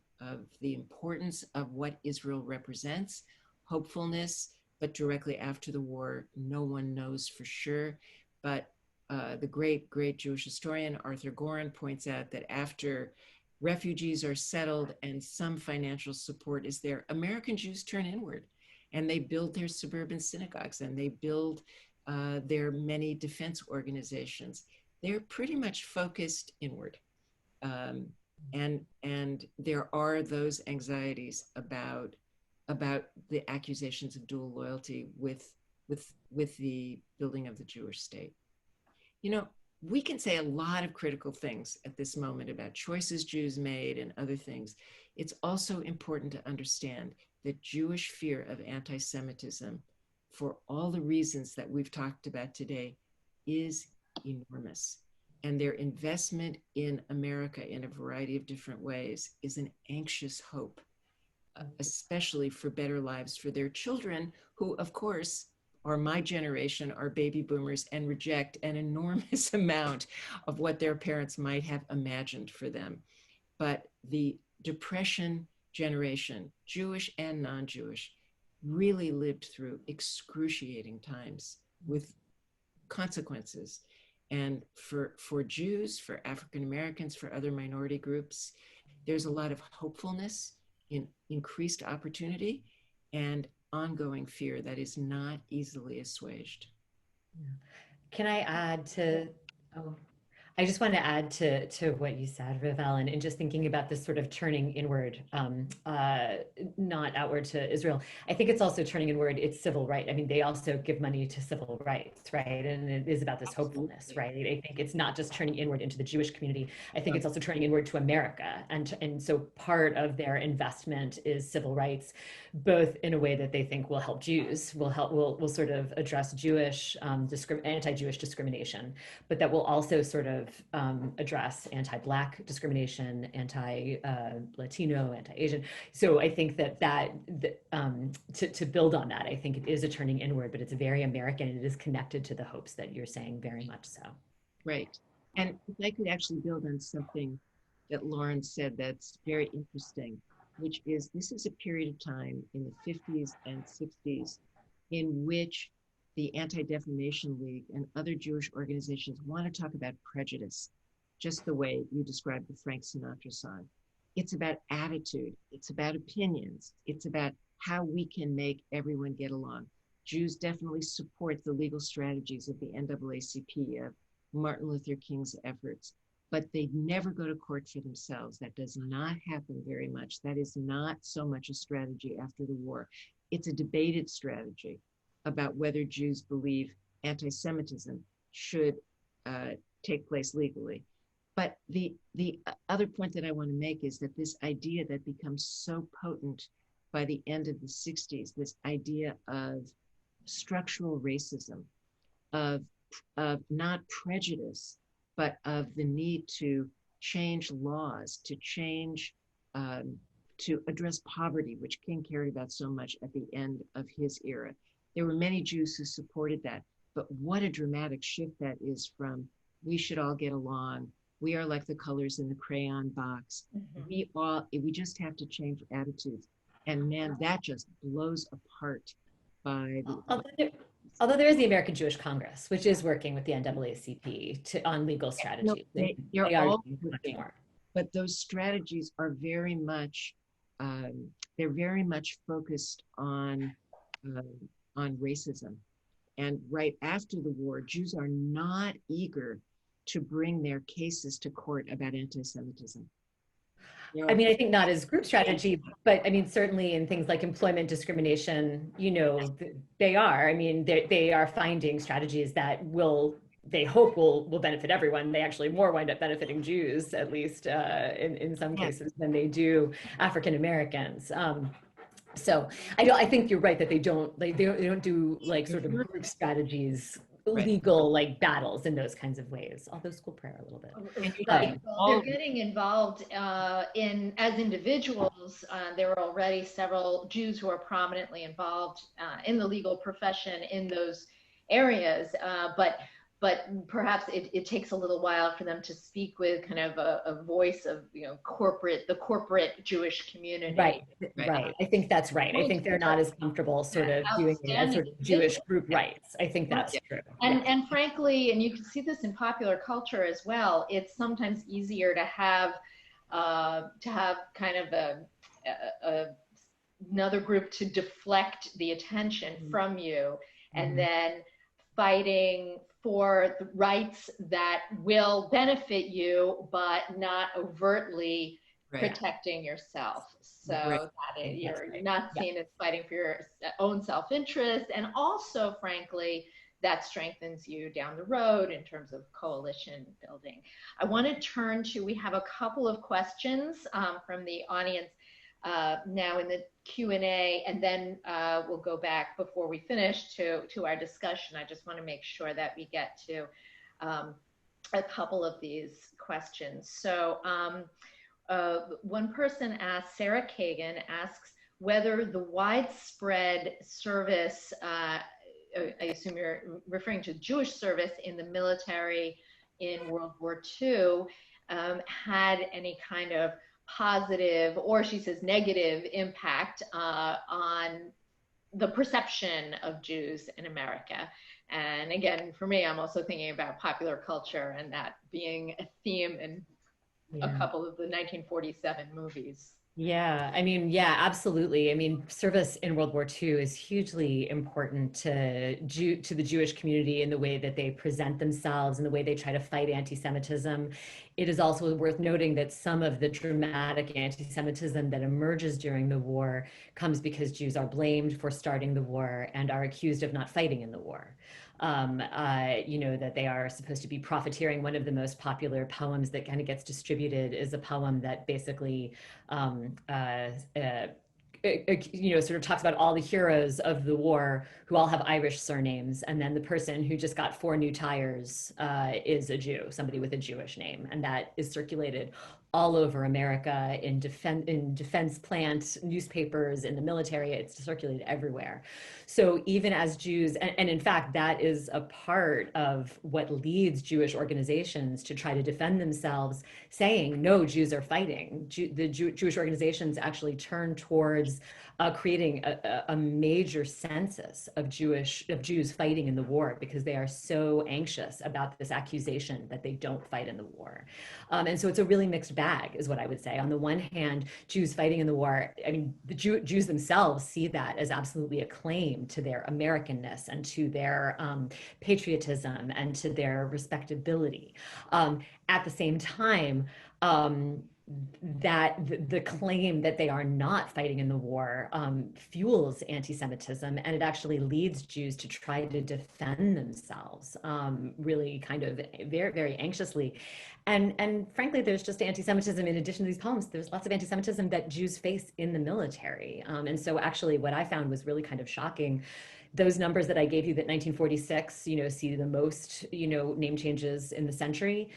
the importance of what Israel represents, hopefulness, but directly after the war, no one knows for sure. But the great Jewish historian Arthur Goren points out that after refugees are settled and some financial support is there, American Jews turn inward and they build their suburban synagogues and they build their many defense organizations. They're pretty much focused inward. And there are those anxieties about the accusations of dual loyalty with the building of the Jewish state. You know, we can say a lot of critical things at this moment about choices Jews made and other things. It's also important to understand that Jewish fear of anti-Semitism, for all the reasons that we've talked about today, is enormous. And their investment in America in a variety of different ways is an anxious hope, especially for better lives for their children, who, of course, are my generation, are baby boomers, and reject an enormous amount of what their parents might have imagined for them. But the Depression generation, Jewish and non-Jewish, really lived through excruciating times with consequences. And for Jews, for African Americans, for other minority groups, there's a lot of hopefulness in increased opportunity and ongoing fear that is not easily assuaged. Can I add to, oh, I just want to add to what you said, Riv-Ellen, and just thinking about this sort of turning inward, not outward to Israel. I think it's also turning inward, it's civil rights. I mean, they also give money to civil rights, right? And it is about this hopefulness, right? I think it's not just turning inward into the Jewish community. I think it's also turning inward to America. And so part of their investment is civil rights, both in a way that they think will help Jews, will sort of address Jewish, anti-Jewish discrimination, but that will also sort of address anti-Black discrimination, anti-Latino, anti-Asian. So I think to build on that, I think it is a turning inward, but it's very American, and it is connected to the hopes that you're saying, very much so. Right. And if I could actually build on something that Lauren said that's very interesting, which is this is a period of time in the 50s and 60s in which the Anti-Defamation League and other Jewish organizations want to talk about prejudice, just the way you described the Frank Sinatra song. It's about attitude, it's about opinions, it's about how we can make everyone get along. Jews definitely support the legal strategies of the NAACP, of Martin Luther King's efforts, but they never go to court for themselves. That does not happen very much. That is not so much a strategy after the war. It's a debated strategy about whether Jews believe anti-Semitism should take place legally. But the other point that I want to make is that this idea that becomes so potent by the end of the 60s, this idea of structural racism, of not prejudice, but of the need to change laws, to change, to address poverty, which King cared about so much at the end of his era. There were many Jews who supported that, but what a dramatic shift that is from we should all get along, we are like the colors in the crayon box, we just have to change attitudes. And man, that just blows apart by the... Although there is the American Jewish Congress, which is working with the NAACP on legal strategies. No, they are all working, but those strategies are very much, they're very much focused on racism. And right after the war, Jews are not eager to bring their cases to court about anti-Semitism. I mean, I think not as group strategy, but I mean, certainly in things like employment discrimination, you know, they are. I mean, they are finding strategies that they hope will benefit everyone. They actually more wind up benefiting Jews, at least in some cases, than they do African Americans. So I think you're right that they don't do like sort of group strategies, legal like battles in those kinds of ways. Although school prayer a little bit. They're getting involved as individuals. There are already several Jews who are prominently involved in the legal profession in those areas, but perhaps it takes a little while for them to speak with kind of a voice of, you know, the corporate Jewish community. Right. I think that's right. I think they're not as comfortable sort of doing it as sort of Jewish group rights. I think that's true. And frankly, and you can see this in popular culture as well, it's sometimes easier to have kind of another group to deflect the attention from you, and then fighting for the rights that will benefit you, but not overtly protecting yourself. So that you're not seen as fighting for your own self-interest. And also, frankly, that strengthens you down the road in terms of coalition building. I want to turn to, we have a couple of questions from the audience now in the Q&A, and then we'll go back before we finish to our discussion. I just want to make sure that we get to a couple of these questions. So one person asks, Sarah Kagan asks, whether the widespread service, I assume you're referring to Jewish service in the military in World War II, had any kind of positive, or she says negative, impact on the perception of Jews in America. And again, for me, I'm also thinking about popular culture and that being a theme in a couple of the 1947 movies. Yeah, I mean, yeah, absolutely. I mean, service in World War II is hugely important to the Jewish community in the way that they present themselves and the way they try to fight anti-Semitism. It is also worth noting that some of the dramatic anti-Semitism that emerges during the war comes because Jews are blamed for starting the war and are accused of not fighting in the war. You know, that they are supposed to be profiteering. One of the most popular poems that kind of gets distributed is a poem that basically, you know, sort of talks about all the heroes of the war who all have Irish surnames. And then the person who just got 4 new tires is a Jew, somebody with a Jewish name. And that is circulated all over America in defense plant newspapers, in the military. It's circulated everywhere. So even as Jews, and in fact, that is a part of what leads Jewish organizations to try to defend themselves, saying, no, Jews are fighting. The Jewish organizations actually turn towards creating a major census of Jews fighting in the war, because they are so anxious about this accusation that they don't fight in the war. And so it's a really mixed bag, is what I would say. On the one hand, Jews fighting in the war, I mean, the Jews themselves see that as absolutely a claim to their Americanness and to their patriotism and to their respectability. At the same time, that the claim that they are not fighting in the war fuels anti-Semitism, and it actually leads Jews to try to defend themselves really kind of very, very anxiously. And frankly, there's just anti-Semitism in addition to these poems. There's lots of anti-Semitism that Jews face in the military. And so actually what I found was really kind of shocking. Those numbers that I gave you, that 1946, you know, see the most, you know, name changes in the century.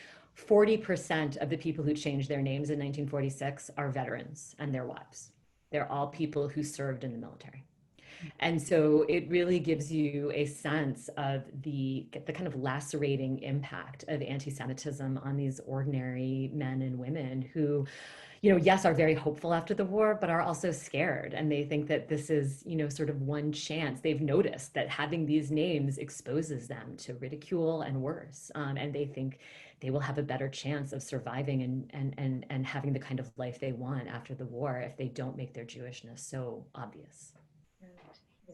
40% of the people who changed their names in 1946 are veterans and their wives. They're all people who served in the military. And so it really gives you a sense of the kind of lacerating impact of anti-Semitism on these ordinary men and women who, you know, yes, are very hopeful after the war, but are also scared. And they think that this is, you know, sort of one chance. They've noticed that having these names exposes them to ridicule and worse. And they think they will have a better chance of surviving and having the kind of life they want after the war if they don't make their Jewishness so obvious.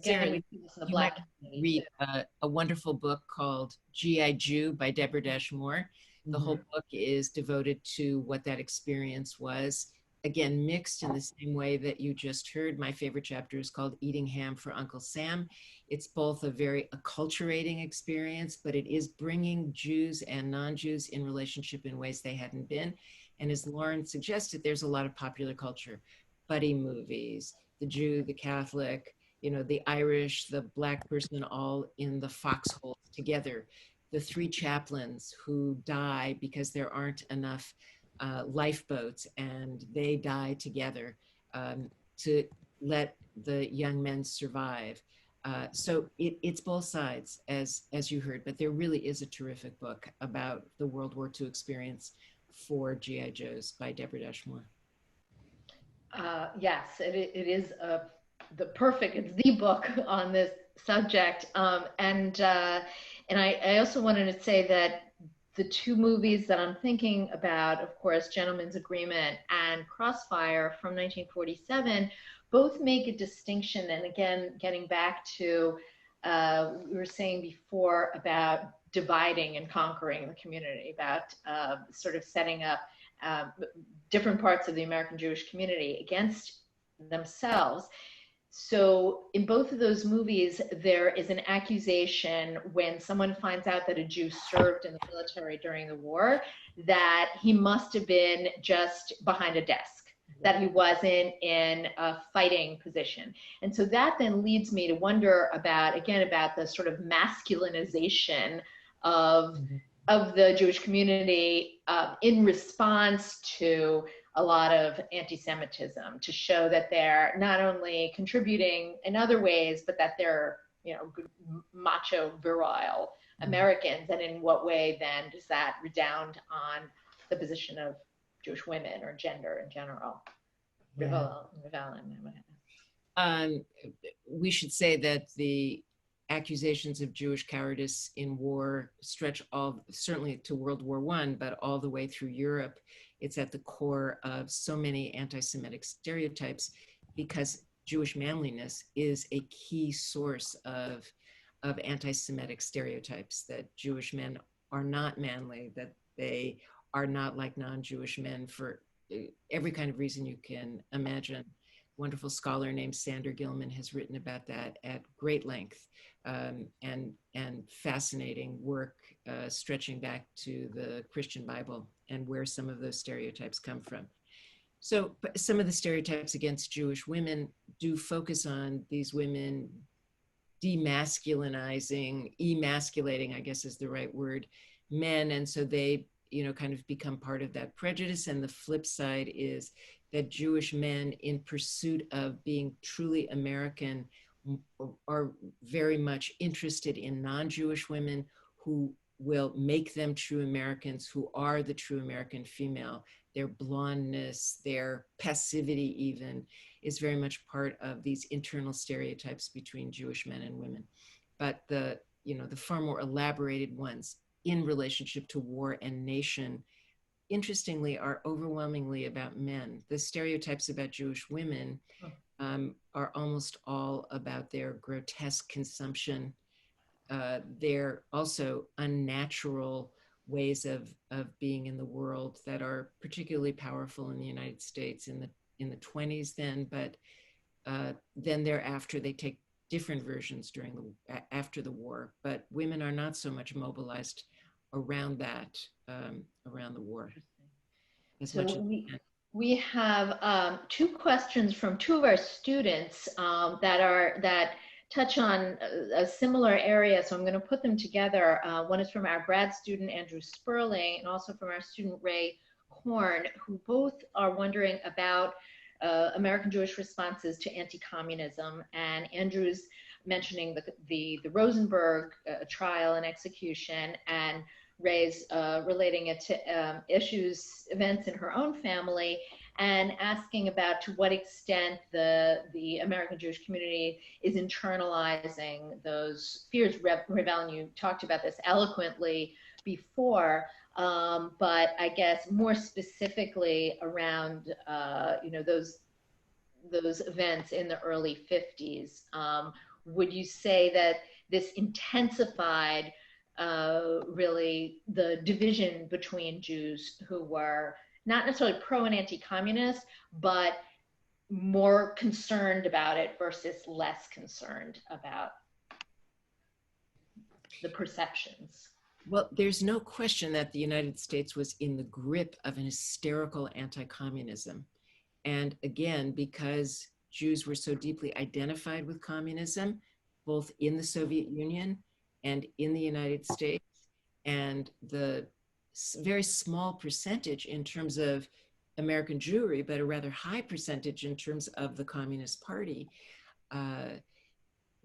Sarah, you might read a wonderful book called G.I. Jew by Deborah Dash Moore. The whole book is devoted to what that experience was. Again, mixed in the same way that you just heard. My favorite chapter is called Eating Ham for Uncle Sam. It's both a very acculturating experience, but it is bringing Jews and non-Jews in relationship in ways they hadn't been. And as Lauren suggested, there's a lot of popular culture, buddy movies, the Jew, the Catholic, you know, the Irish, the Black person, all in the foxhole together. The 3 chaplains who die because there aren't enough lifeboats, and they die together to let the young men survive. So it's both sides, as you heard, but there really is a terrific book about the World War II experience for G.I. Joes by Deborah Dash Moore. Yes, it is it's the book on this subject. And I also wanted to say that the 2 movies that I'm thinking about, of course, Gentleman's Agreement and Crossfire from 1947, both make a distinction. And again, getting back to we were saying before about dividing and conquering the community, about sort of setting up different parts of the American Jewish community against themselves. So in both of those movies, there is an accusation when someone finds out that a Jew served in the military during the war, that he must have been just behind a desk, that he wasn't in a fighting position. And so that then leads me to wonder about, again, about the sort of masculinization of the Jewish community in response to a lot of anti-Semitism, to show that they're not only contributing in other ways, but that they're, you know, macho, virile Americans. And in what way then does that redound on the position of Jewish women or gender in general? We should say that the accusations of Jewish cowardice in war stretch certainly to World War I, but all the way through Europe. It's at the core of so many anti-Semitic stereotypes, because Jewish manliness is a key source of anti-Semitic stereotypes, that Jewish men are not manly, that they are not like non-Jewish men for every kind of reason you can imagine. Wonderful scholar named Sander Gilman has written about that at great length, and fascinating work stretching back to the Christian Bible and where some of those stereotypes come from. So some of the stereotypes against Jewish women do focus on these women demasculinizing, emasculating, I guess is the right word, men. And so they, you know, kind of become part of that prejudice. And the flip side is that Jewish men, in pursuit of being truly American, are very much interested in non-Jewish women who will make them true Americans, who are the true American female. Their blondness, their passivity even, is very much part of these internal stereotypes between Jewish men and women. But the, you know, the far more elaborated ones in relationship to war and nation, interestingly, are overwhelmingly about men. The stereotypes about Jewish women are almost all about their grotesque consumption. They're also unnatural ways of being in the world that are particularly powerful in the United States in the 20s then, but then thereafter they take different versions after the war. But women are not so much mobilized around that, around the war. We have two questions from two of our students that touch on a similar area, so I'm going to put them together. One is from our grad student, Andrew Sperling, and also from our student, Ray Korn, who both are wondering about American Jewish responses to anti-communism. And Andrew's mentioning the Rosenberg trial and execution, and Ray's relating it to events in her own family, and asking about to what extent the American Jewish community is internalizing those fears. Riv-Ellen, you talked about this eloquently before, but I guess more specifically around those events in the early 50s. Would you say that this intensified really the division between Jews who were not necessarily pro and anti-communist, but more concerned about it versus less concerned about the perceptions? Well, there's no question that the United States was in the grip of an hysterical anti-communism. And again, because Jews were so deeply identified with communism, both in the Soviet Union and in the United States, and the very small percentage in terms of American Jewry, but a rather high percentage in terms of the Communist Party,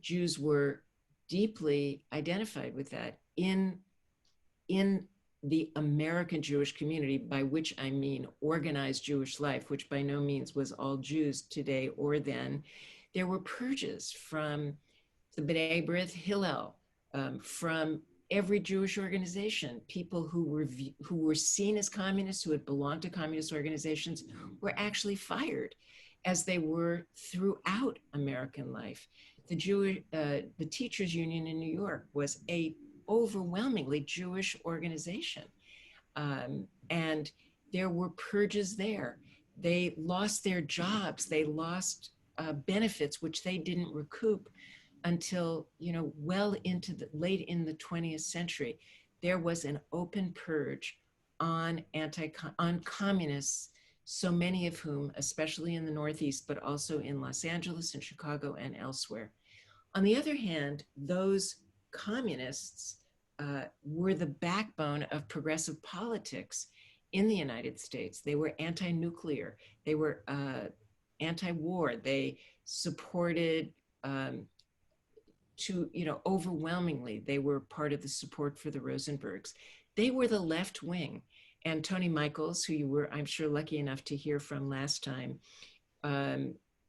Jews were deeply identified with that in the American Jewish community, by which I mean organized Jewish life, which by no means was all Jews today or then. There were purges from the B'nai B'rith Hillel, from every Jewish organization. People who were seen as communists, who had belonged to communist organizations, were actually fired, as they were throughout American life. the teachers union in New York was a overwhelmingly Jewish organization. And there were purges there. They lost their jobs. They lost benefits, which they didn't recoup until, well into the late in the 20th century. There was an open purge on communists, so many of whom, especially in the Northeast, but also in Los Angeles and Chicago and elsewhere. On the other hand, those communists were the backbone of progressive politics in the United States. They were anti-nuclear, they were anti-war, they supported overwhelmingly, they were part of the support for the Rosenbergs. They were the left wing. And Tony Michaels, who you were, I'm sure, lucky enough to hear from last time,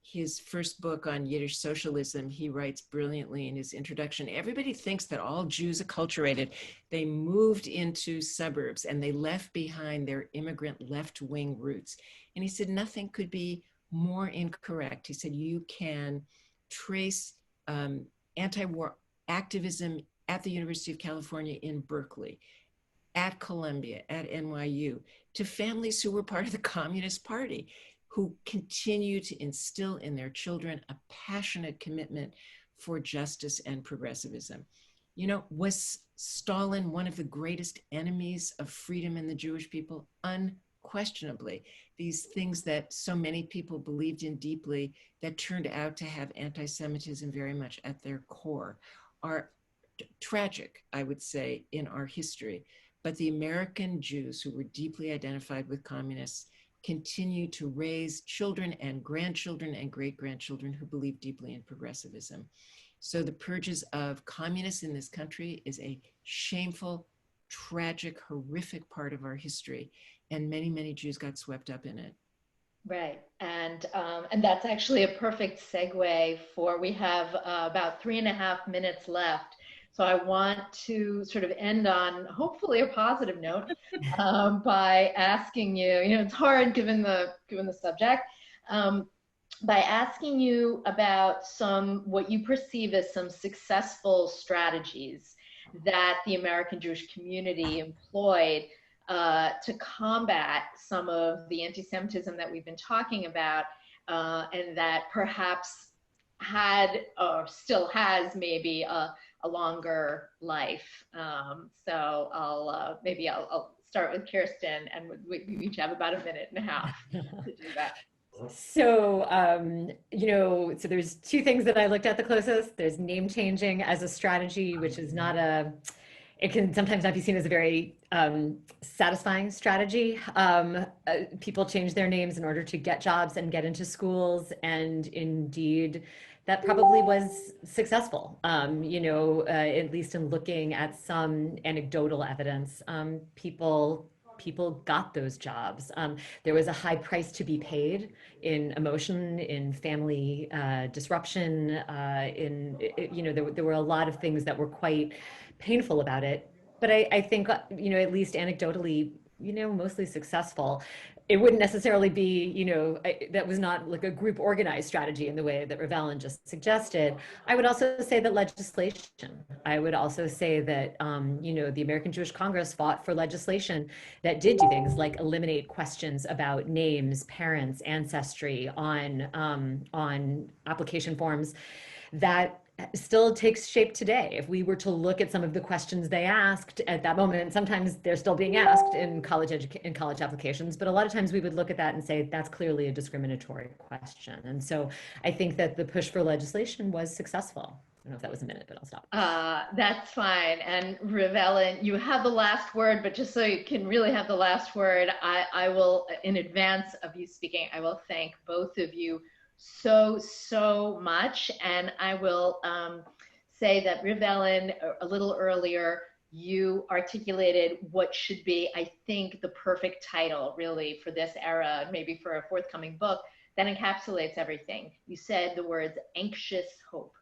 his first book on Yiddish socialism, he writes brilliantly in his introduction, everybody thinks that all Jews acculturated. They moved into suburbs and they left behind their immigrant left-wing roots. And he said, nothing could be more incorrect. He said, you can trace anti-war activism at the University of California in Berkeley, at Columbia, at NYU, to families who were part of the Communist Party, who continue to instill in their children a passionate commitment for justice and progressivism. Was Stalin one of the greatest enemies of freedom in the Jewish people? Unquestionably. These things that so many people believed in deeply that turned out to have anti-Semitism very much at their core are tragic, I would say, in our history. But the American Jews who were deeply identified with communists continue to raise children and grandchildren and great-grandchildren who believe deeply in progressivism. So the purges of communists in this country is a shameful, tragic, horrific part of our history. And many, many Jews got swept up in it. Right. And that's actually a perfect segue we have about 3.5 minutes left. So I want to sort of end on hopefully a positive note by asking you, it's hard given the subject, by asking you about what you perceive as some successful strategies that the American Jewish community employed to combat some of the anti-Semitism that we've been talking about, and that perhaps had or still has maybe a longer life. So I'll start with Kirsten, and we each have about 1.5 minutes to do that. So, so there's two things that I looked at the closest. There's name changing as a strategy, which is it can sometimes not be seen as a very satisfying strategy. People change their names in order to get jobs and get into schools, and indeed, that probably was successful. At least in looking at some anecdotal evidence, people got those jobs. There was a high price to be paid in emotion, in family disruption, there were a lot of things that were quite painful about it. But I think, at least anecdotally, mostly successful. It wouldn't necessarily be, that was not like a group organized strategy in the way that Riv-Ellen just suggested. I would also say that legislation. I would also say that, the American Jewish Congress fought for legislation that did do things like eliminate questions about names, parents, ancestry on application forms. That still takes shape today. If we were to look at some of the questions they asked at that moment, sometimes they're still being asked in college applications, but a lot of times we would look at that and say, that's clearly a discriminatory question. And so I think that the push for legislation was successful. I don't know if that was a minute, but I'll stop. That's fine. And Riv-Ellen, you have the last word, but just so you can really have the last word, I will, in advance of you speaking, I will thank both of you so much. And I will say that Riv-Ellen, a little earlier, you articulated what should be, I think, the perfect title really for this era, maybe for a forthcoming book that encapsulates everything. You said the words anxious hope.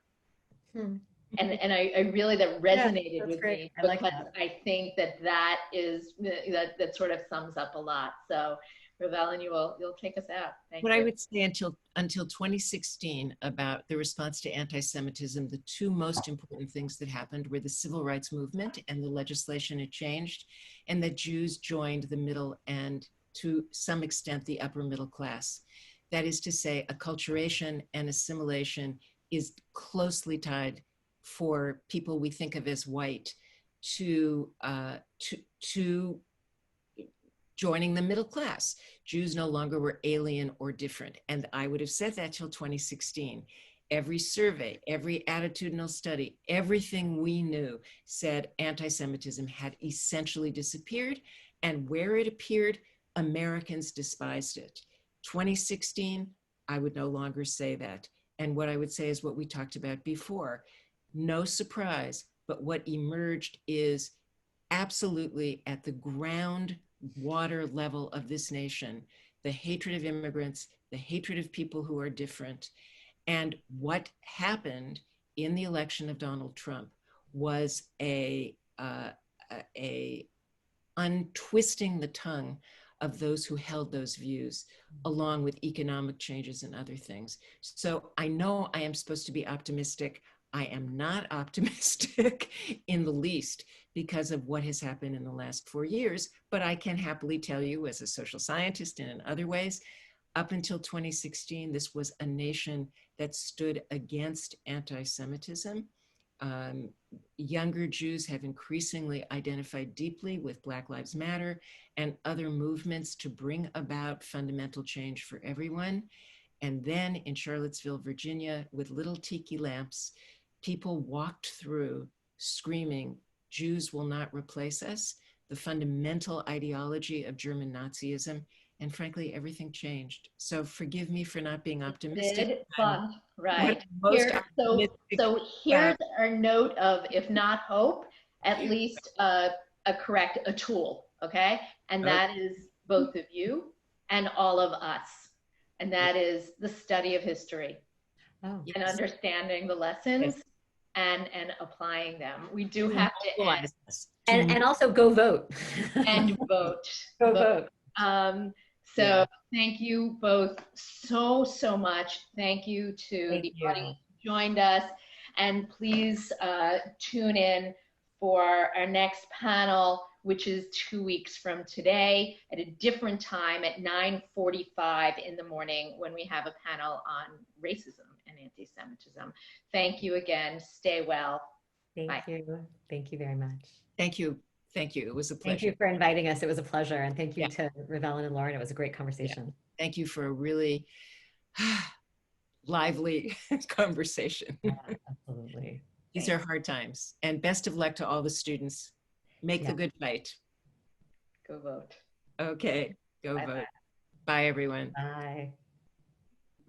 And I really, that resonated with me, because I think that is, that sort of sums up a lot. So Riv-Ellen, you'll take us out. Thank What you. I would say until 2016 about the response to anti-Semitism, the two most important things that happened were the civil rights movement and the legislation it changed, and that Jews joined the middle and to some extent the upper middle class. That is to say, acculturation and assimilation is closely tied for people we think of as white to joining the middle class. Jews no longer were alien or different. And I would have said that till 2016. Every survey, every attitudinal study, everything we knew said anti-Semitism had essentially disappeared. And where it appeared, Americans despised it. 2016, I would no longer say that. And what I would say is what we talked about before. No surprise, but what emerged is absolutely at the ground water level of this nation, the hatred of immigrants, the hatred of people who are different. And what happened in the election of Donald Trump was a untwisting the tongue of those who held those views, along with economic changes and other things. So I know I am supposed to be optimistic. I am not optimistic in the least because of what has happened in the last 4 years, but I can happily tell you as a social scientist and in other ways, up until 2016, this was a nation that stood against anti-Semitism. Younger Jews have increasingly identified deeply with Black Lives Matter and other movements to bring about fundamental change for everyone. And then in Charlottesville, Virginia, with little tiki lamps, people walked through screaming, Jews will not replace us, the fundamental ideology of German Nazism, and frankly, everything changed. So forgive me for not being optimistic. Fun, right. So here's our note of, if not hope, at least a tool, okay? And that is both of you and all of us. And that is the study of history and understanding the lessons and applying them. We do have to end. And also go vote. And vote. Go vote. So thank you both so much. Thank you to the audience who joined us. And please tune in for our next panel, which is 2 weeks from today at a different time at 9:45 in the morning when we have a panel on racism and anti-Semitism. Thank you again. Stay well. Thank you. Thank you very much. Thank you. Thank you. It was a pleasure. Thank you for inviting us. It was a pleasure. And thank you to Riv-Ellen and Lauren. It was a great conversation. Thank you for a really lively conversation. Absolutely. These are hard times. And best of luck to all the students. Make the good fight. Go vote. Okay. Go vote. Bye, everyone. Bye.